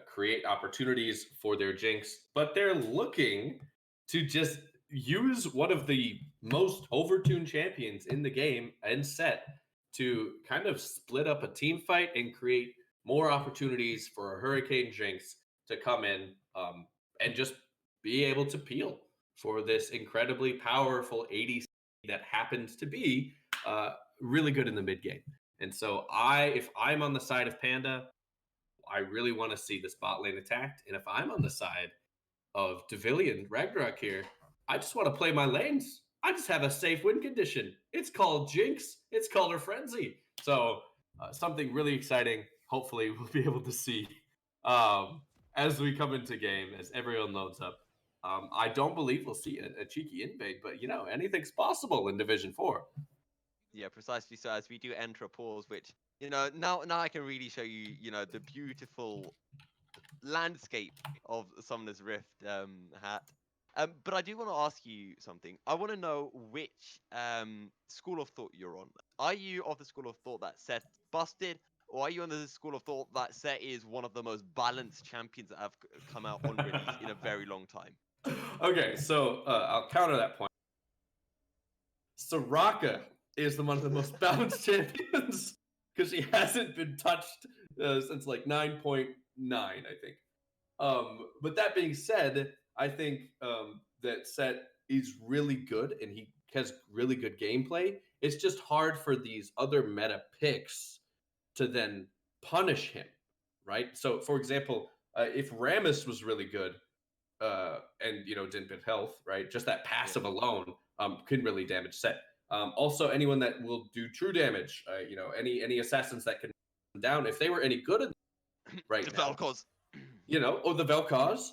create opportunities for their Jinx, but they're looking to just use one of the most overtuned champions in the game and set to kind of split up a team fight and create more opportunities for a Hurricane Jinx to come in and just be able to peel for this incredibly powerful ADC that happens to be really good in the mid game. And so if I'm on the side of Panda, I really want to see this bot lane attacked. And if I'm on the side of DVN Ragnarok here, I just want to play my lanes. I just have a safe win condition. It's called Jinx. It's called her Frenzy. So something really exciting. Hopefully we'll be able to see as we come into game, as everyone loads up. I don't believe we'll see a cheeky invade, but anything's possible in Division 4. Yeah, precisely. So as we do enter a pause, which now I can really show you the beautiful landscape of Summoner's Rift hat. But I do want to ask you something. I want to know which school of thought you're on. Are you of the school of thought that Set's busted, or are you on the school of thought that Set is one of the most balanced champions that have come out on release in a very long time? Okay, so I'll counter that point. Soraka is one of the most balanced champions because she hasn't been touched since like 9.9, I think. But that being said, I think that Set is really good and he has really good gameplay. It's just hard for these other meta picks to then punish him, right? So, for example, if Rammus was really good and didn't bid health, right? Just that passive alone can really damage Set. Also, anyone that will do true damage, any assassins that can down, if they were any good at right the now, Vel'Koz. or the Vel'Koz,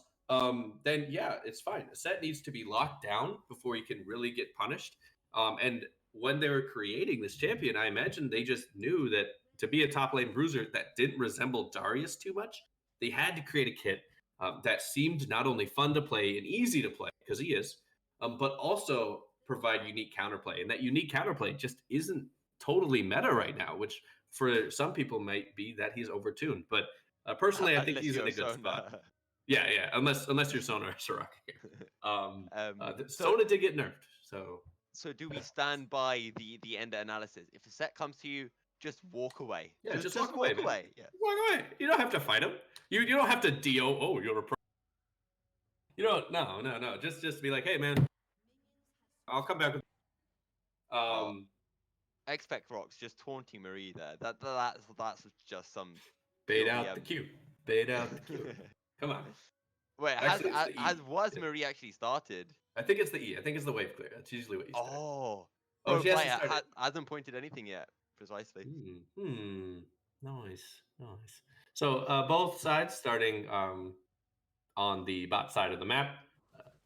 then yeah, it's fine. A Set needs to be locked down before you can really get punished. And when they were creating this champion, I imagine they just knew that to be a top lane bruiser that didn't resemble Darius too much, they had to create a kit that seemed not only fun to play and easy to play, because he is, but also provide unique counterplay. And that unique counterplay just isn't totally meta right now, which for some people might be that he's overtuned. But personally, I think he's in a good spot. Yeah, unless you're Sona or Soraka. Sona did get nerfed, So do we stand by the Ender analysis? If a Set comes to you, just walk away. Yeah, just walk away. Yeah. Walk away. You don't have to fight him. You don't have to DO. Oh, you're a pro. No. Just be like, hey man, I'll come back with. Expect Rocks just taunting Marie there. That's just some. Bait out the Q. Bait out the Q. Come on. Wait, was Marie actually started? I think it's the E. I think it's the wave clear. That's usually what you say. Oh, she hasn't pointed anything yet. Precisely. Nice. So both sides starting on the bot side of the map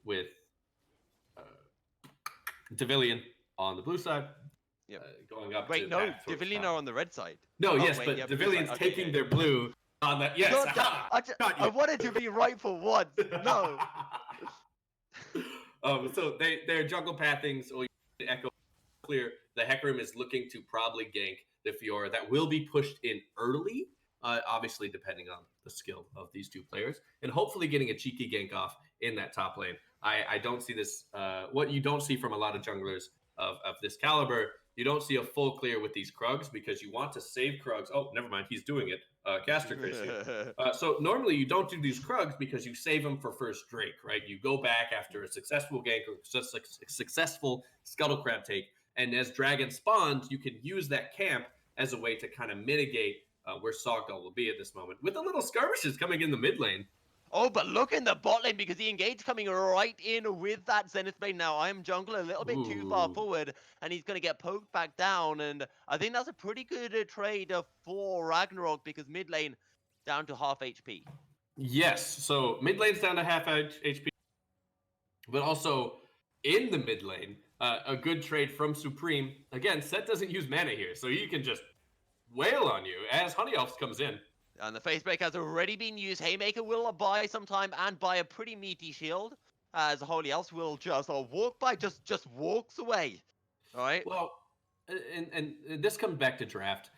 with DVN on the blue side. Yeah. Going up. Wait, no, DVN are on the red side. No, yes, but DVN's taking their blue on that. Yes. I wanted to be right for once. No. So they're jungle pathing. So Echo clear. The Hecarim is looking to probably gank the Fiora. That will be pushed in early, obviously depending on the skill of these two players, and hopefully getting a cheeky gank off in that top lane. I don't see this. What you don't see from a lot of junglers of this caliber, you don't see a full clear with these Krugs because you want to save Krugs. Oh, never mind, he's doing it. Caster Chris here. So normally you don't do these Krugs because you save them for first Drake, right? You go back after a successful gank or just a successful Scuttle Crab take, and as Dragon spawns, you can use that camp as a way to kind of mitigate where Sogdal will be at this moment, with a little skirmishes coming in the mid lane. Oh, but look in the bot lane because the engage coming right in with that Zenith Blade. Now, I am jungle a little bit too far forward, and he's going to get poked back down. And I think that's a pretty good trade for Ragnarok because mid lane down to half HP. Yes, so mid lane's down to half HP, but also in the mid lane, a good trade from Supreme. Again, Set doesn't use mana here, so he can just wail on you as Honey Elves comes in. And the face break has already been used. Haymaker will buy some time and buy a pretty meaty shield, as Holy Elves will just walk by, just walks away. All right. Well, and this comes back to draft.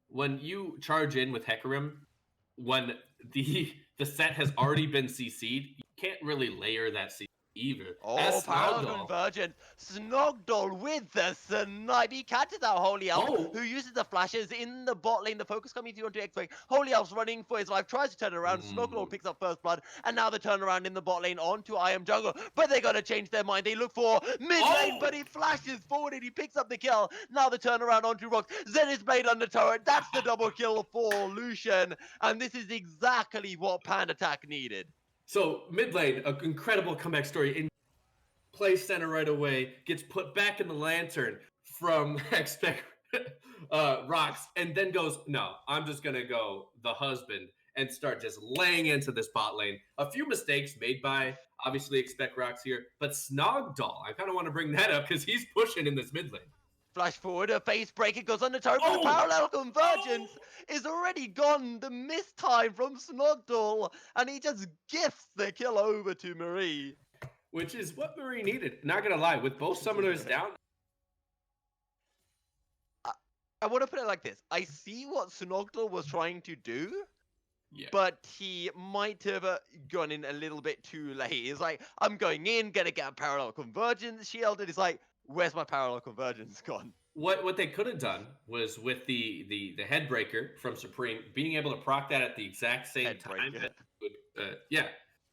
When you charge in with Hecarim, when the the set has already been CC'd. You can't really layer that CC either. Oh, As parallel Snogdoll, convergence. Snogdoll with the snipe. He catches out Holy Elf, Oh. who uses the flashes in the bot lane. The focus coming through onto X-Wing. Holy Elf's running for his life, tries to turn around. Snogdoll picks up first blood, and now the turnaround in the bot lane onto I Am Jungle. But they're going to change their mind. They look for mid lane, but he flashes forward and he picks up the kill. Now the turnaround onto Rox. Zenith's Blade under turret. That's the double kill for Lucian. And this is exactly what Pandattack needed. So mid lane, an incredible comeback story. In plays center right away, gets put back in the lantern from Expect Rocks, and then goes, no, I'm just gonna go the husband and start just laying into this bot lane. A few mistakes made by obviously Expect Rocks here, but Snogdoll, I kind of want to bring that up because he's pushing in this mid lane. Flash forward, a face breaker goes on the turret, but the parallel convergence is already gone. The missed time from Snogdoll, and he just gifts the kill over to Marie. Which is what Marie needed. Not gonna lie, with both summoners down. I want to put it like this. I see what Snogdoll was trying to do, but he might have gone in a little bit too late. He's like, I'm going in, gonna get a parallel convergence shield, and he's like, where's my parallel convergence gone? What they could have done was with the headbreaker from Supreme, being able to proc that at the exact same time.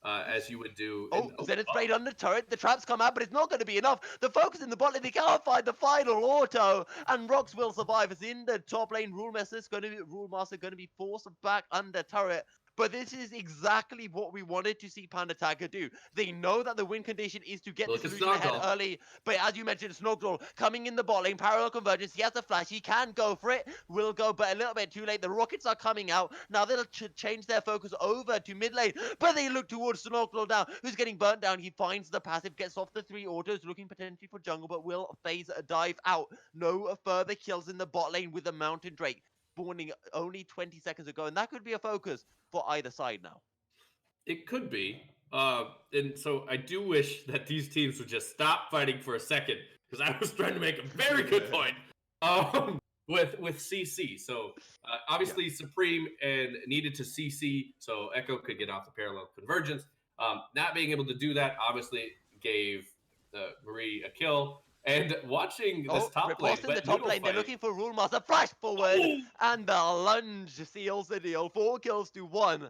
As you would do. Zenith's Blade on the turret. The traps come out, but it's not going to be enough. The focus in the bot lane, they can't find the final auto, and Rox will survive. As in the top lane, Rule Master going to be forced back under turret. But this is exactly what we wanted to see Pandattack do. They know that the win condition is to get the solution ahead early. But as you mentioned, Snogdoll coming in the bot lane, parallel convergence. He has the flash. He can go for it. Will go, but a little bit too late. The rockets are coming out. Now they'll change their focus over to mid lane. But they look towards Snogdoll now, who's getting burnt down. He finds the passive, gets off the 3 autos, looking potentially for jungle, but will phase a dive out. No further kills in the bot lane with the Mountain Drake. Spawning only 20 seconds ago, and that could be a focus for either side now. It could be. And so I do wish that these teams would just stop fighting for a second, because I was trying to make a very good point with CC. So obviously Supreme and needed to CC so Echo could get off the parallel convergence. Not being able to do that obviously gave Marie a kill. And watching this top lane, in the top lane, they're looking for Rule Master. Flash forward, and the lunge seals the deal. 4 kills to 1.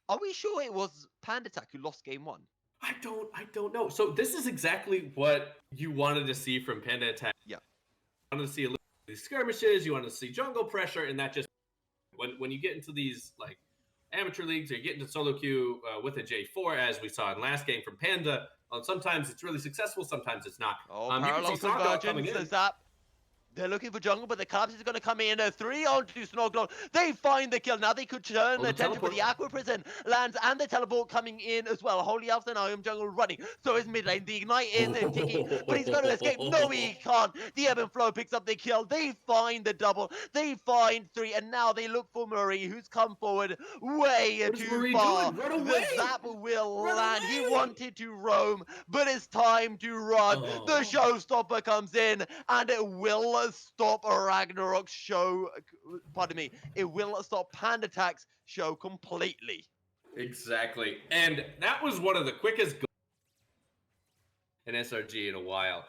Are we sure it was Pandattack who lost game 1? I don't know. So this is exactly what you wanted to see from Pandattack. Yeah. You wanted to see a little bit of these skirmishes. You wanted to see jungle pressure, and that just when you get into these like amateur leagues, or you get into solo queue with a J4, as we saw in last game from Panda. Sometimes it's really successful, sometimes it's not. Parallel convergence is that. They're looking for jungle, but the collapse is going to come in. 3 onto Snogdoll. They find the kill. Now they could turn the attention for the Aqua Prison. Lands and the teleport coming in as well. Holy Elves and I Am Jungle running. So is mid lane. The Ignite is ticking, but he's going to escape. No, he can't. The Ebb and Flow picks up the kill. They find the double. They find 3, and now they look for Marie, who's come forward way too far. The zap will land. He wanted to roam, but it's time to run. The showstopper comes in, and it will stop Ragnarok's show. Pardon me. It will stop Pandattack's show completely. Exactly. And that was one of the quickest goals in SRG in a while.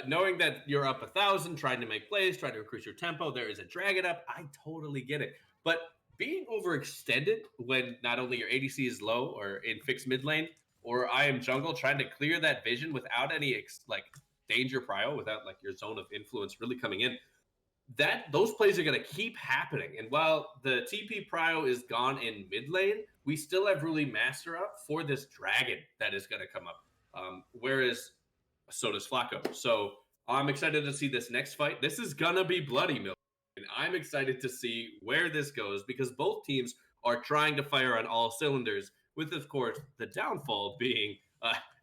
Knowing that you're up 1,000, trying to make plays, trying to increase your tempo, there is a dragon up. I totally get it. But being overextended when not only your ADC is low or in fixed mid lane, or I Am Jungle trying to clear that vision without any danger prio, without like your zone of influence really coming in, those plays are going to keep happening. And while the TP prio is gone in mid lane, we still have really master up for this dragon that is going to come up. Whereas so does Flacco. So I'm excited to see this next fight. This is going to be bloody, Mill. And I'm excited to see where this goes, because both teams are trying to fire on all cylinders, with, of course, the downfall being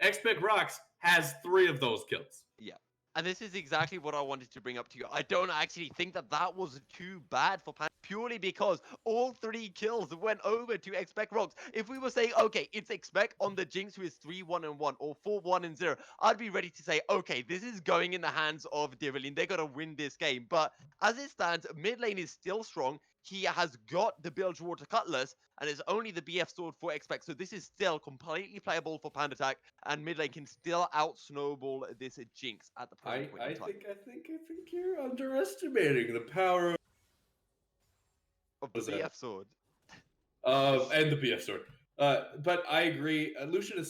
Expect Rocks has 3 of those kills. Yeah. And this is exactly what I wanted to bring up to you. I don't actually think that was too bad for Pan, purely because all 3 kills went over to Expect Rocks. If we were saying, okay, it's Expect on the Jinx who is 3-1-1 or 4-1-0, I'd be ready to say, okay, this is going in the hands of DVN. They're going to win this game. But as it stands, mid lane is still strong. he has got the Bilgewater Cutlass, and it's only the BF Sword for Expect. So this is still completely playable for Pandattack, and mid lane can still out snowball this Jinx at the present point in time. I think you're underestimating the power Of the BF Sword. and the BF Sword. But I agree. Lucian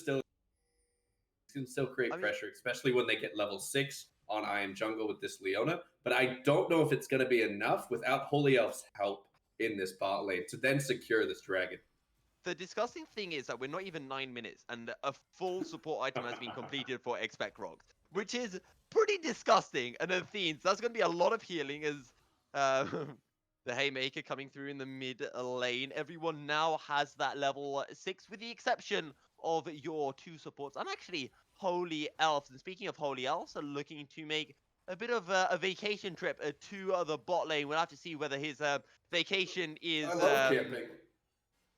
can still create pressure, especially when they get level 6 on I Am Jungle with this Leona. But I don't know if it's going to be enough without Holy Elf's help in this bot lane to then secure this dragon. The disgusting thing is that we're not even 9 minutes, and a full support item has been completed for Expect Rocks, which is pretty disgusting. And then Themes, that's going to be a lot of healing as the Haymaker coming through in the mid lane. Everyone now has that level 6, with the exception of your 2 supports, and actually Holy Elves. And speaking of Holy Elves, are looking to make a bit of a vacation trip to the bot lane. We'll have to see whether his vacation is... I love camping.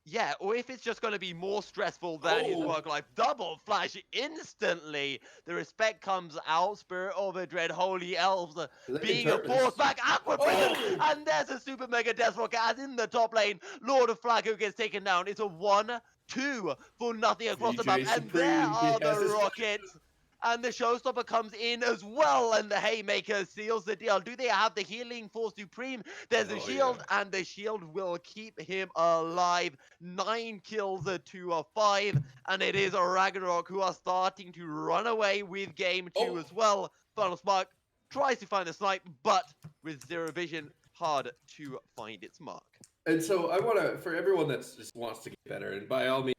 Yeah, or if it's just going to be more stressful than his work life. Double flash instantly. The respect comes out. Spirit of a Dread, Holy Elves being a force back. Aqua Prison. And there's a super mega death rocket as in the top lane. Lord of Flacco gets taken down. It's a 1-2 for nothing across the map. And there are the rockets. And the Showstopper comes in as well, and the Haymaker seals the deal. Do they have the healing for Supreme? There's a shield, and the shield will keep him alive. 9 kills to 5, and it is Ragnarok who are starting to run away with game 2 as well. Final Spark tries to find the snipe, but with zero vision, hard to find its mark. And so I want to, for everyone that just wants to get better, and by all means,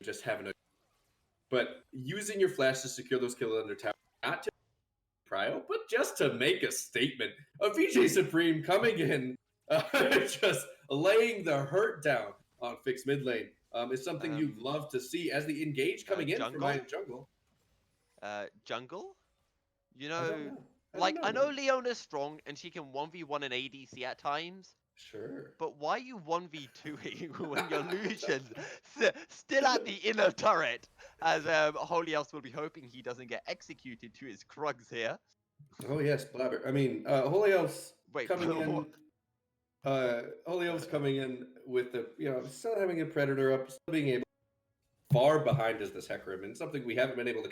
just having a but using your flash to secure those kills under tower, not to prio, but just to make a statement. A VJ Supreme coming in, just laying the hurt down on fixed mid lane is something you'd love to see as the engage coming in from my jungle. Jungle? You know, I know Leona's strong and she can 1v1 an ADC at times. Sure. But why are you 1v2ing when your Lucian's still at the inner turret? As Holy Elves will be hoping he doesn't get executed to his Krugs here. Oh yes, Blabber. I mean, Holy Elves coming in. Holy Elves coming in with the, still having a Predator up, still being able far behind is this Hecarim, and something we haven't been able to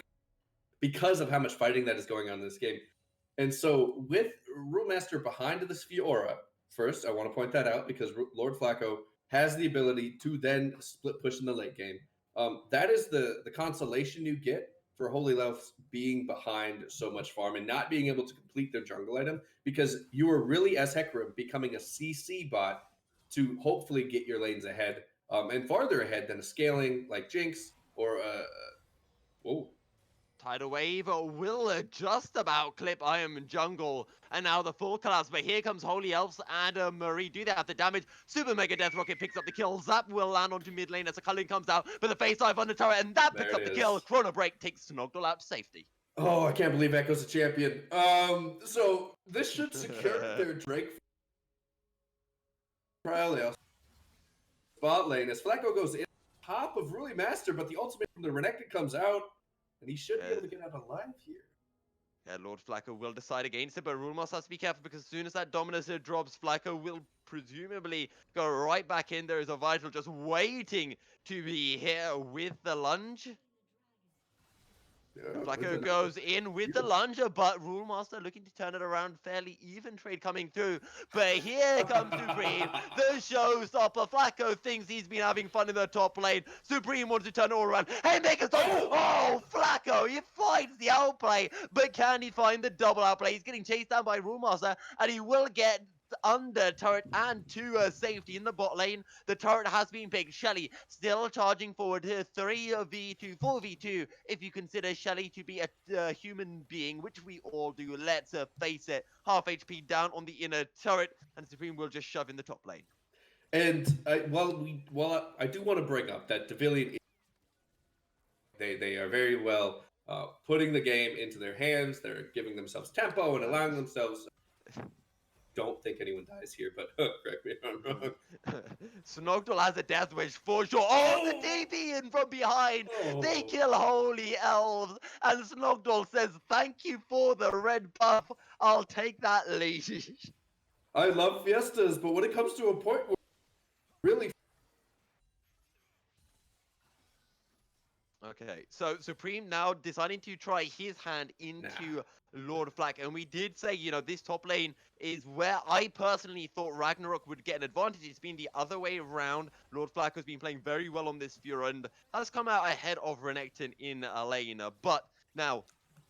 because of how much fighting that is going on in this game. And so with Rulemaster behind this Fiora, first, I want to point that out because Lord Flacco has the ability to then split push in the late game. That is the consolation you get for Holy Elves being behind so much farm and not being able to complete their jungle item, because you are really, as Hecarim, becoming a CC bot to hopefully get your lanes ahead and farther ahead than a scaling like Jinx or Tidal Wave will just about clip I Am Jungle. And now the full collapse, but here comes Holy Elves and Marie. Do they have the damage? Super Mega Death Rocket picks up the kill. Zap will land onto mid lane as a culling comes out, but the face dive on the turret, and that picks up the kill. Chrono Break takes Snogdle out to safety. Oh, I can't believe Echo's a champion. So this should secure their Drake trial spot lane as Flacco goes in top of Ruli Master, but the ultimate from the Renekton comes out. And he should be able to get out alive here. Yeah, Lord Flacco will decide against it, but Rulmos has to be careful because as soon as that Dominus drops, Flacco will presumably go right back in. There is a Vital just waiting to be here with the lunge. Yeah, Flacco goes in with the lunge, but Rulemaster looking to turn it around. Fairly even trade coming through. But here comes Supreme, the showstopper. Flacco thinks he's been having fun in the top lane. Supreme wants to turn it all around. Hey, make a stop. Oh, Flacco, he finds the outplay, but can he find the double outplay? He's getting chased down by Rulemaster, and he will get under turret and to safety in the bot lane. The turret has been picked. Shelly still charging forward to 3v2, 4v2 if you consider Shelly to be a human being, which we all do. Let's face it. Half HP down on the inner turret, and Supreme will just shove in the top lane. And while I do want to bring up that Devilian, they are very well putting the game into their hands. They're giving themselves tempo and allowing themselves. Don't think anyone dies here, but correct me if I'm wrong. Snogdle has a death wish for sure. Oh, the DV in from behind. They kill Holy Elves, and Snogdle says, "Thank you for the red buff. I'll take that, leash." I love fiestas, but when it comes to a point where really Okay, so Supreme now deciding to try his hand into Lord Flack, and we did say, you know, this top lane is where I personally thought Ragnarok would get an advantage. It's been the other way around. Lord Flack has been playing very well on this Fura and has come out ahead of Renekton in a lane. But now,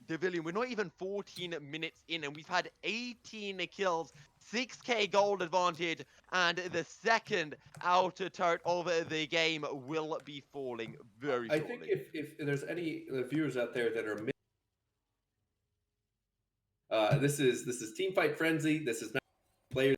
Devilian, we're not even 14 minutes in, and we've had 18 kills, 6k gold advantage, and the second outer turret of the game will be falling very I shortly. think if there's any viewers out there that are this is team fight frenzy. This is not players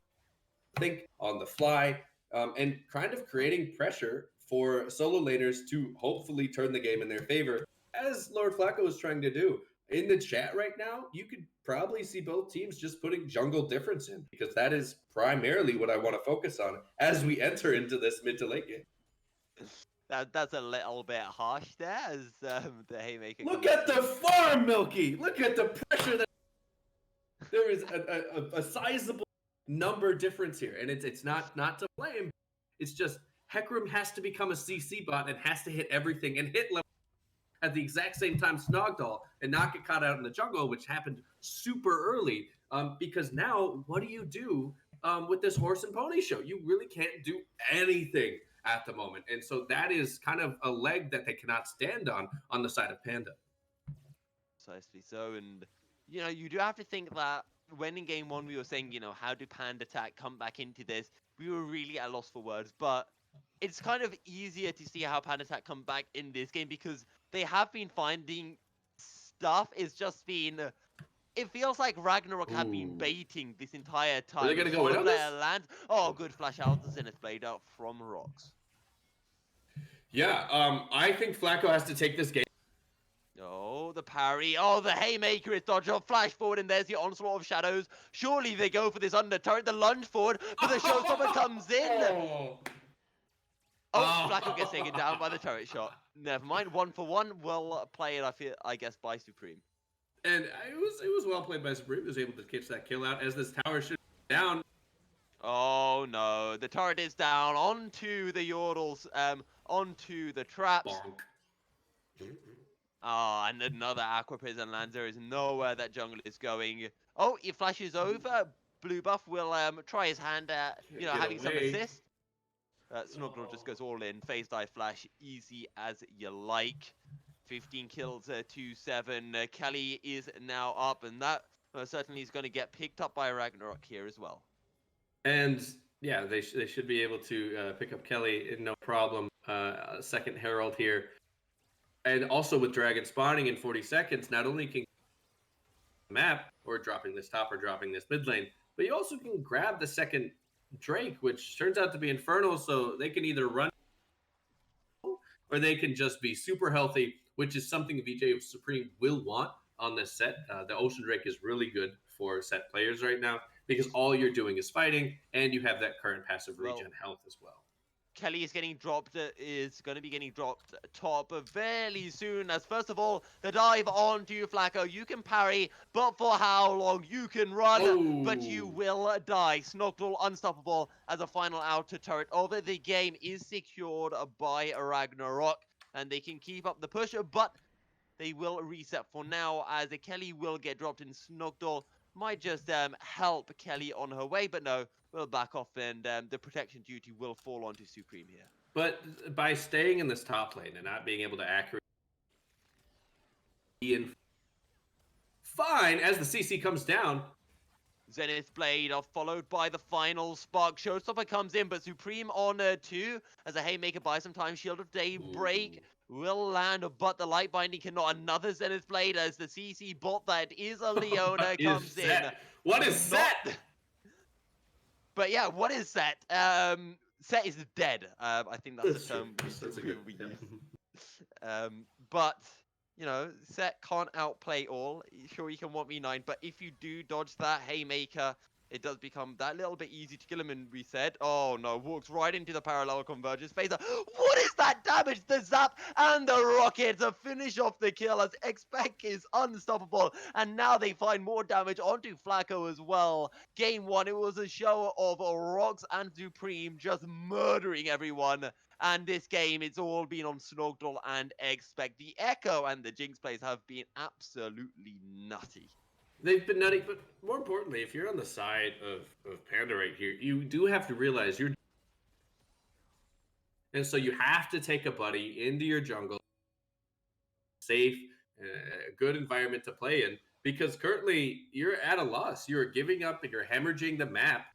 think on the fly and kind of creating pressure for solo laners to hopefully turn the game in their favor, as Lord Flacco is trying to do. In the chat right now, you could probably see both teams just putting jungle difference in, because that is primarily what I want to focus on as we enter into this mid to late game. That's a little bit harsh there, as the haymaker. Look at the farm, Milky. Look at the pressure that there is a sizable number difference here, and it's not to blame. It's just Hecarim has to become a CC bot and has to hit everything and hit level at the exact same time Snogdoll and not get caught out in the jungle, which happened super early. Because now, what do you do with this horse and pony show? You really can't do anything at the moment, and so that is kind of a leg that they cannot stand on the side of Panda. Precisely so, and you know, you do have to think that when in game one we were saying, you know, how do Pandattack come back into this? We were really at a loss for words, but it's kind of easier to see how Pandattack come back in this game because they have been finding stuff. It's just been, it feels like Ragnarok have been baiting this entire time. Are they gonna go in on this? Land. Oh, good flash out the Zenith Blade out from Rocks. Yeah, I think Flacco has to take this game. Oh, the parry. Oh, the haymaker is dodged off. Flash forward, and there's the onslaught of shadows. Surely they go for this under turret. The lunge forward, but the showstopper comes in. Oh, Flacco gets taken down by the turret shot. Never mind. 1-for-1. We'll play it, I guess, by Supreme. And it was well played by Supreme. He was able to catch that kill out as this tower should be down. Oh no, the turret is down onto the Yordles, onto the traps. Bonk. Oh, and another Aqua Prison lands. There is nowhere that jungle is going. Oh, he flashes over. Blue buff will try his hand at, you know, having some assist. Snuggle just goes all in. Phase dive flash, easy as you like. 15 kills to 7. Kelly is now up, and that certainly is going to get picked up by Ragnarok here as well. And yeah, they should be able to pick up Kelly, no problem. Second Herald here. And also with Dragon spawning in 40 seconds, not only can the map, or dropping this top or dropping this mid lane, but you also can grab the second Drake, which turns out to be Infernal, so they can either run or they can just be super healthy, which is something VJ Supreme will want on this set. The Ocean Drake is really good for set players right now because all you're doing is fighting, and you have that current passive regen health as well. Kelly is getting dropped, is going to be getting dropped top fairly soon, as first of all, the dive onto Flacco. You can parry, but for how long? You can run, but you will die. Snoggle unstoppable as a final outer turret of the game is secured by Ragnarok, and they can keep up the push, but they will reset for now, as Kelly will get dropped, and Snoggle might just help Kelly on her way, but no, we'll back off, and the protection duty will fall onto Supreme here. But by staying in this top lane and not being able to accurately be fine as the CC comes down. Zenith Blade are followed by the final spark. Showstopper comes in, but Supreme on 2 as a haymaker buys some time. Shield of Daybreak will land, but the light binding cannot. Another Zenith Blade as the CC bot that is a Leona comes in. What is set? But yeah, what is set? Set is dead. I think that's the term we use. But you know, set can't outplay all. Sure, you can 1v9, but if you do dodge that haymaker, it does become that little bit easy to kill him, and we said, oh no, walks right into the parallel convergence phaser. What is that damage? The zap and the rockets finish off the kill as X-Spec is unstoppable, and now they find more damage onto Flacco as well. Game 1, it was a show of Rox and Supreme just murdering everyone. And this game, it's all been on Snogdle and X-Spec. The Echo and the Jinx plays have been absolutely nutty. They've been nutty, but more importantly, if you're on the side of Panda right here, you do have to realize you're... And so you have to take a buddy into your jungle, safe, good environment to play in, because currently you're at a loss. You're giving up and you're hemorrhaging the map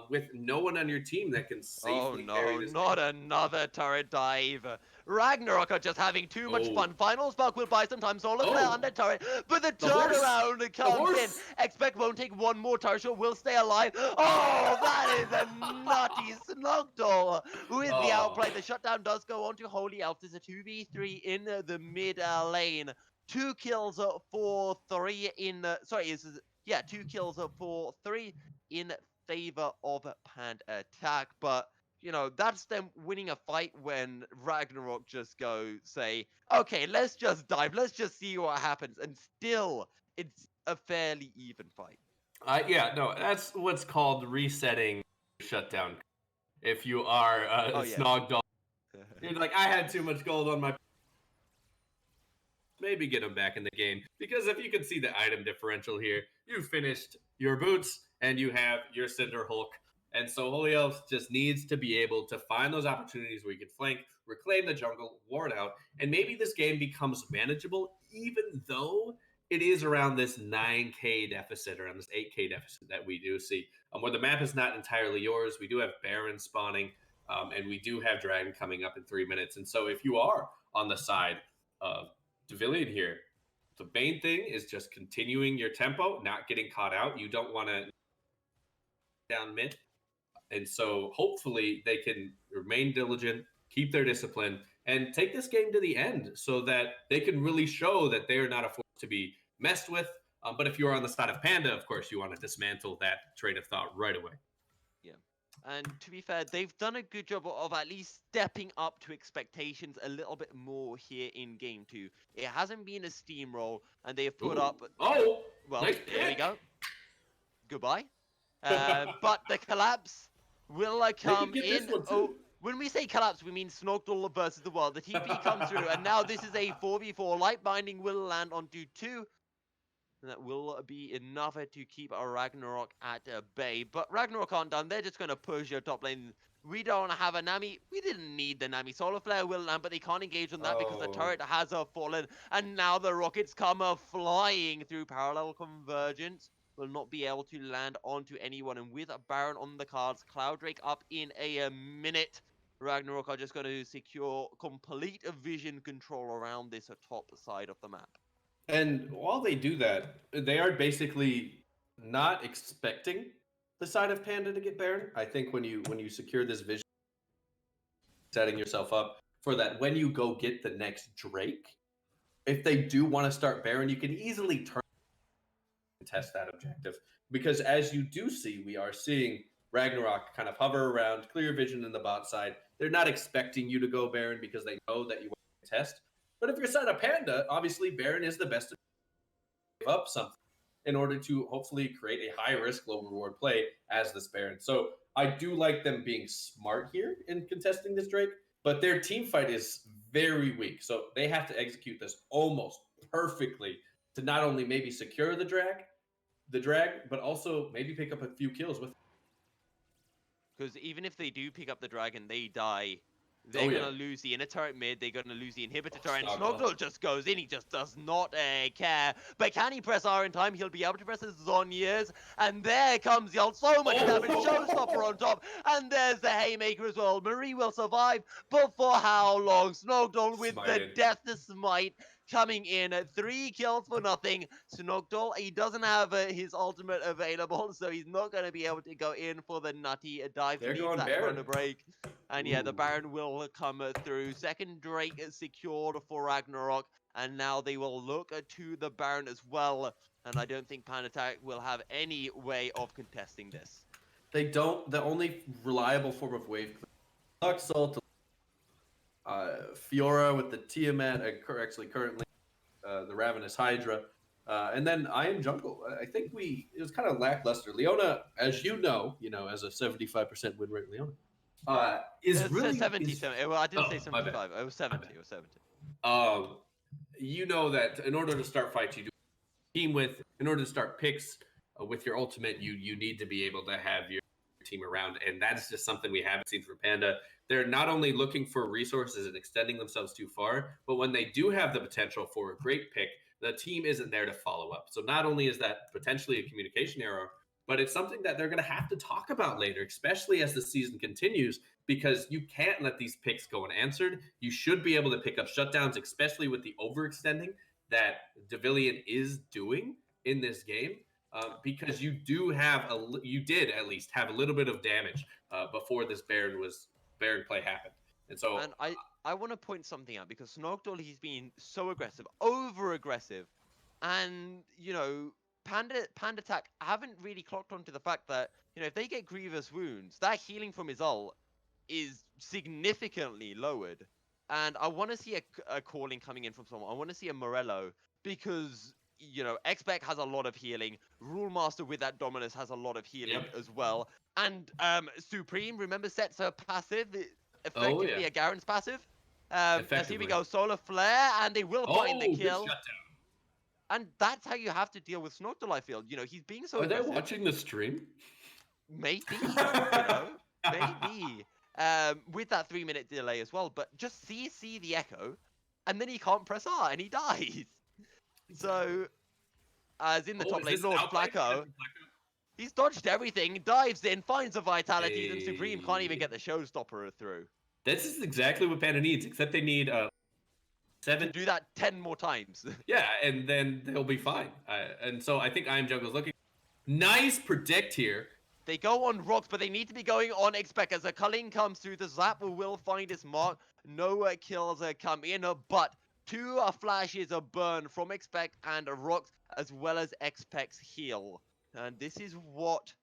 with no one on your team that can safely carry this not game. another turret dive. Ragnarok are just having too much fun. Final Spark will buy some time. Solar Flare under turret, but the turnaround comes in. Expect won't take one more turret shot, will stay alive. Oh, that is a nutty Snugdoll with the outplay. The shutdown does go on to Holy Elf. There's a 2v3 in the mid lane. 2 kills for 3 in... yeah, 2 kills for 3 in favor of Pandattack, but you know, that's them winning a fight when Ragnarok just say, okay, let's just dive, let's just see what happens, and still, it's a fairly even fight. Yeah, no, that's what's called resetting shutdown. If you are Snogdoll, you're like, I had too much gold on my... Maybe get him back in the game, because if you can see the item differential here, you finished your boots and you have your Cinder Hulk, and so Holy Elf just needs to be able to find those opportunities where you can flank, reclaim the jungle, ward out, and maybe this game becomes manageable, even though it is around this 9k deficit, around this 8k deficit that we do see, where the map is not entirely yours. We do have Baron spawning, and we do have Dragon coming up in 3 minutes, and so if you are on the side of Pavilion here, the main thing is just continuing your tempo, not getting caught out. You don't want to down mid, and so hopefully they can remain diligent, keep their discipline, and take this game to the end so that they can really show that they are not a force to be messed with. But if you're on the side of Panda, of course, you want to dismantle that train of thought right away. Yeah. And to be fair, they've done a good job of at least stepping up to expectations a little bit more here in Game 2. It hasn't been a steamroll, and they have put up... Oh! Well, nice there we go. Goodbye. But the collapse will come in... When we say collapse, we mean Snogdoll versus the world. The TP comes through, and now this is a 4v4. Light Binding will land onto 2. And that will be enough to keep a Ragnarok at bay. But Ragnarok aren't done. They're just going to push your top lane. We don't have a Nami. We didn't need the Nami. Solar Flare will land, but they can't engage on that because the turret has fallen. And now the rockets come flying through parallel convergence. Will not be able to land onto anyone. And with a Baron on the cards, Cloud Drake up in a minute. Ragnarok are just going to secure complete vision control around this top side of the map. And while they do that, they are basically not expecting the side of Panda to get Baron. I think when you secure this vision, setting yourself up for that when you go get the next Drake, if they do want to start Baron, you can easily turn and test that objective. Because as you do see, we are seeing Ragnarok kind of hover around, clear vision in the bot side. They're not expecting you to go Baron because they know that you want to test. But if you're side of Panda, obviously Baron is the best to give up something in order to hopefully create a high-risk, low-reward play as this Baron. So I do like them being smart here in contesting this Drake, but their team fight is very weak. So they have to execute this almost perfectly to not only maybe secure the drag, but also maybe pick up a few kills with it. Because even if they do pick up the dragon, they die. They're going to lose the inner turret mid, they're going to lose the inhibitor turret, and Snogdoll just goes in, he just does not care. But can he press R in time? He'll be able to press his Zhonya's, and there comes the ult, so much damage, Showstopper on top, and there's the Haymaker as well. Marie will survive, but for how long? Snogdoll with the Death Smite coming in, 3 kills for nothing. Snogdoll, he doesn't have his ultimate available, so he's not going to be able to go in for the nutty dive. They're going Baron. To break. And yeah, the Baron will come through. Second Drake is secured for Ragnarok. and now they will look to the Baron as well. And I don't think Pandattack will have any way of contesting this. They don't. The only reliable form of wave Luxalt, Fiora with the Tiamat, actually currently the Ravenous Hydra, and then I Am Jungle. I think it was kind of lackluster. Leona, as you know, as a 75% win rate, Leona is really 70. Well, I didn't say my bad. 75. It was 70. It was 70. You know that in order to start fights, you do team with. In order to start picks with your ultimate, you need to be able to have your team around, and that's just something we haven't seen from Panda. They're not only looking for resources and extending themselves too far, but when they do have the potential for a great pick, the team isn't there to follow up. So not only is that potentially a communication error, but it's something that they're going to have to talk about later, especially as the season continues, because you can't let these picks go unanswered. You should be able to pick up shutdowns, especially with the overextending that Devilian is doing in this game. Because you did at least have a little bit of damage before this Baron play happened. And so I want to point something out, because Snogdol, he's been so aggressive, over aggressive, and Pandattack haven't really clocked onto the fact that if they get grievous wounds, that healing from his ult is significantly lowered. And I want to see a calling coming in from someone. I want to see a Morello, because X-Spec has a lot of healing. Rule Master with that Dominus has a lot of healing as well. And Supreme, remember, sets her passive, effectively a Garen's passive. As here we go, Solar Flare, and they will find the kill. And that's how you have to deal with Snogdol, I feel. He's being so aggressive. Are they watching the stream? Maybe, maybe. With that 3-minute delay as well. But just CC the Echo, and then he can't press R, and he dies. So, as in the top lane, Lord Flacco, he's dodged everything, dives in, finds the Vitalities, and Supreme can't even get the Showstopper through. This is exactly what Panda needs, except they need 7 to do that 10 more times. Yeah, and then they'll be fine. And so I think I Am Jungle's looking nice predict here. They go on rocks, but they need to be going on Expect. As a culling comes through, the Zap will find his mark. No kills come in, but 2 flashes of burn from Expect and rocks, as well as Expect's heal. And this is what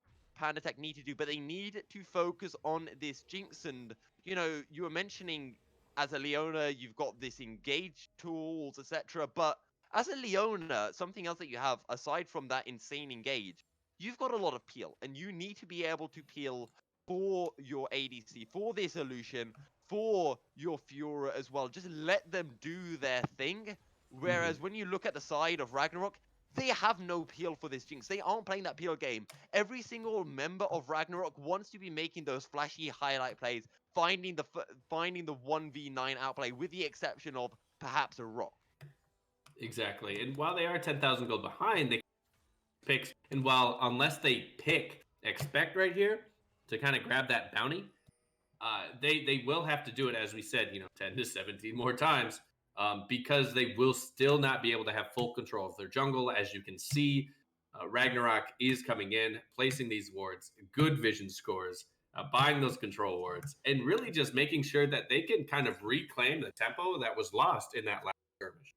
Pandattack need to do, but they need to focus on this Jinx. And, you were mentioning as a Leona, you've got this engage tools, etc. But as a Leona, something else that you have, aside from that insane engage, you've got a lot of peel, and you need to be able to peel for your ADC, for this solution, for your Fiora as well. Just let them do their thing. Whereas when you look at the side of Ragnarok, they have no peel for this Jinx. They aren't playing that peel game. Every single member of Ragnarok wants to be making those flashy highlight plays, finding the 1v9 outplay, with the exception of perhaps a Rock. Exactly. And while they are 10,000 gold behind, they picks, and unless they pick Expect right here to kind of grab that bounty, they will have to do it, as we said, 10 to 17 more times. Because they will still not be able to have full control of their jungle. As you can see, Ragnarok is coming in, placing these wards, good vision scores, buying those control wards, and really just making sure that they can kind of reclaim the tempo that was lost in that last skirmish.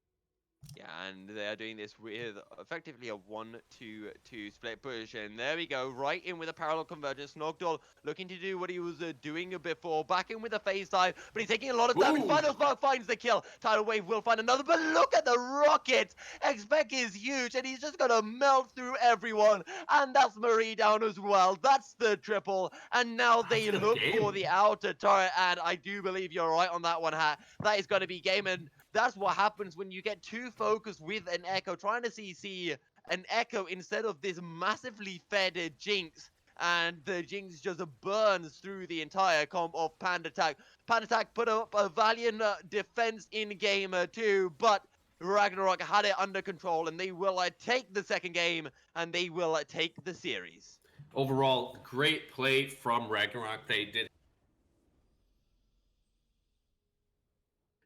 Yeah, and they're doing this with effectively a 1-2-2 split push. And there we go, right in with a parallel convergence. Snogdol looking to do what he was doing before. Back in with a phase dive, but he's taking a lot of damage. Final Spark finds the kill. Tidal Wave will find another, but look at the rocket. Expect is huge, and he's just going to melt through everyone. And that's Marie down as well. That's the triple. And now they look for the outer turret. And I do believe you're right on that one, Hat. That is going to be game. And that's what happens when you get too focused with an Echo, trying to CC an Echo instead of this massively fed Jinx. And the Jinx just burns through the entire comp of Pandattack. Pandattack put up a valiant defense in game 2, but Ragnarok had it under control, and they will take the second game, and they will take the series. Overall, great play from Ragnarok. They did.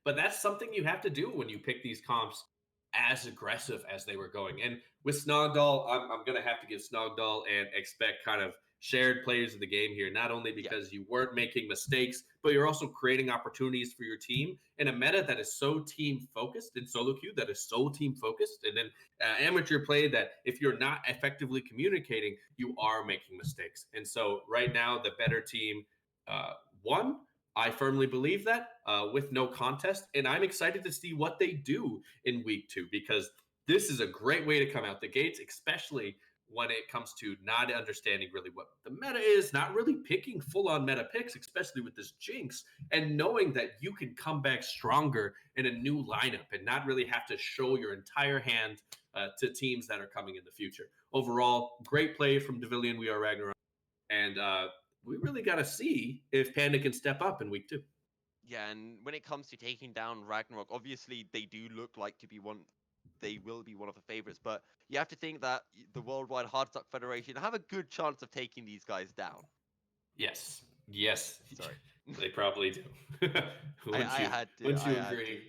But that's something you have to do when you pick these comps as aggressive as they were going. And with Snogdol, I'm going to have to give Snogdol and Expect kind of shared players of the game here, not only because you weren't making mistakes, but you're also creating opportunities for your team in a meta that is so team focused, in solo queue that is so team focused, and then amateur play that if you're not effectively communicating, you are making mistakes. And so right now, the better team won. I firmly believe that with no contest, and I'm excited to see what they do in week 2, because this is a great way to come out the gates, especially when it comes to not understanding really what the meta is, not really picking full-on meta picks, especially with this Jinx, and knowing that you can come back stronger in a new lineup and not really have to show your entire hand to teams that are coming in the future. Overall, great play from DVN, We Are Ragnarok, and we really got to see if Panda can step up in week 2. Yeah, and when it comes to taking down Ragnarok, obviously they do look like to be one. They will be one of the favorites, but you have to think that the Worldwide Hardstock Federation have a good chance of taking these guys down. Yes. Sorry. They probably do. Wouldn't you agree?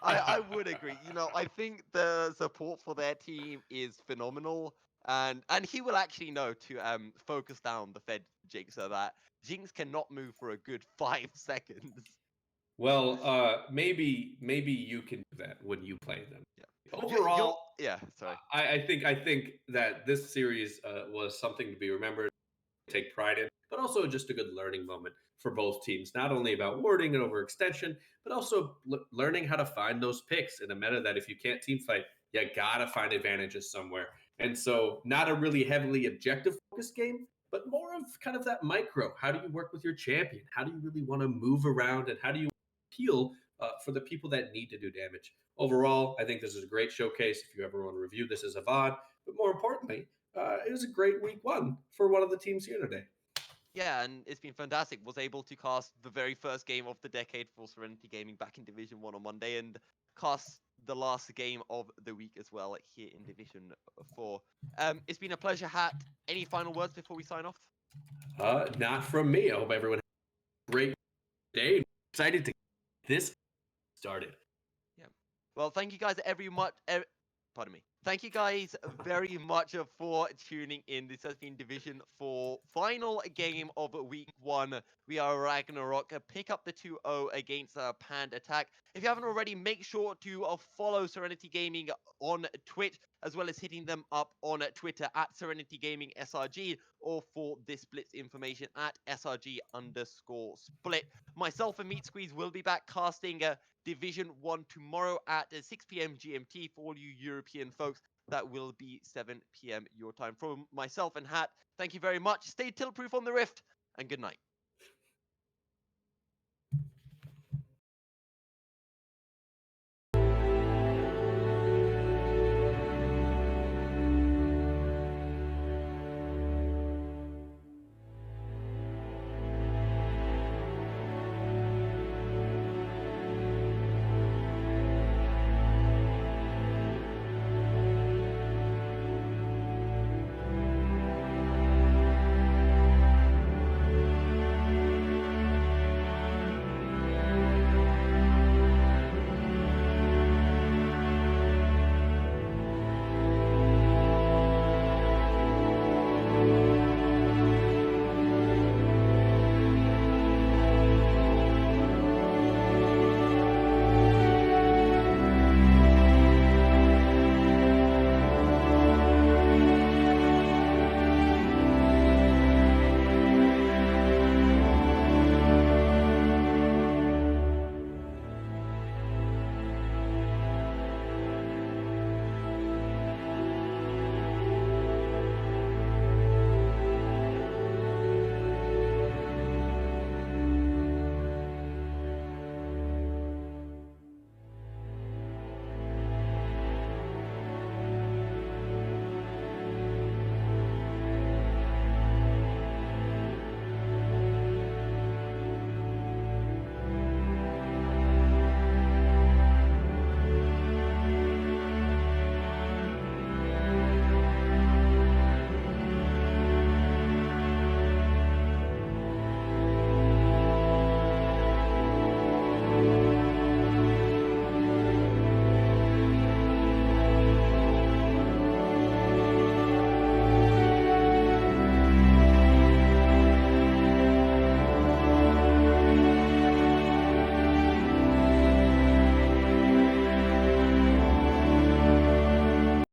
I would agree. You know, I think the support for their team is phenomenal, and he will actually know to focus down the Fed Jinx so that Jinx cannot move for a good 5 seconds. Well, maybe you can do that when you play them. Yeah. Overall, sorry. I think that this series was something to be remembered, take pride in, but also just a good learning moment for both teams. Not only about warding and overextension, but also learning how to find those picks in a meta that if you can't team fight, you gotta find advantages somewhere. And so, not a really heavily objective focused game, but more of kind of that micro. How do you work with your champion? How do you really want to move around, and how do you heal for the people that need to do damage? Overall, I think this is a great showcase if you ever want to review this as a VOD. But more importantly, it was a great week 1 for one of the teams here today. Yeah, and it's been fantastic. Was able to cast the very first game of the decade for Serenity Gaming back in Division 1 on Monday, and cast the last game of the week as well here in Division 4. It's been a pleasure, Hat. Any final words before we sign off? Not from me. I hope everyone has a great day. I'm excited to get this started. Yeah. Well, thank you guys pardon me. Thank you guys very much for tuning in. This has been Division 4 final game of week 1. We are Ragnarok. Pick up the 2-0 against Pandattack. If you haven't already, make sure to follow Serenity Gaming on Twitch, as well as hitting them up on Twitter at Serenity Gaming SRG, or for this Splits information at SRG_Split. Myself and Meat Squeeze will be back casting Division 1 tomorrow at 6 p.m. GMT. For all you European folks, that will be 7 p.m. your time. From myself and Hat, thank you very much. Stay tilt-proof on the Rift, and good night.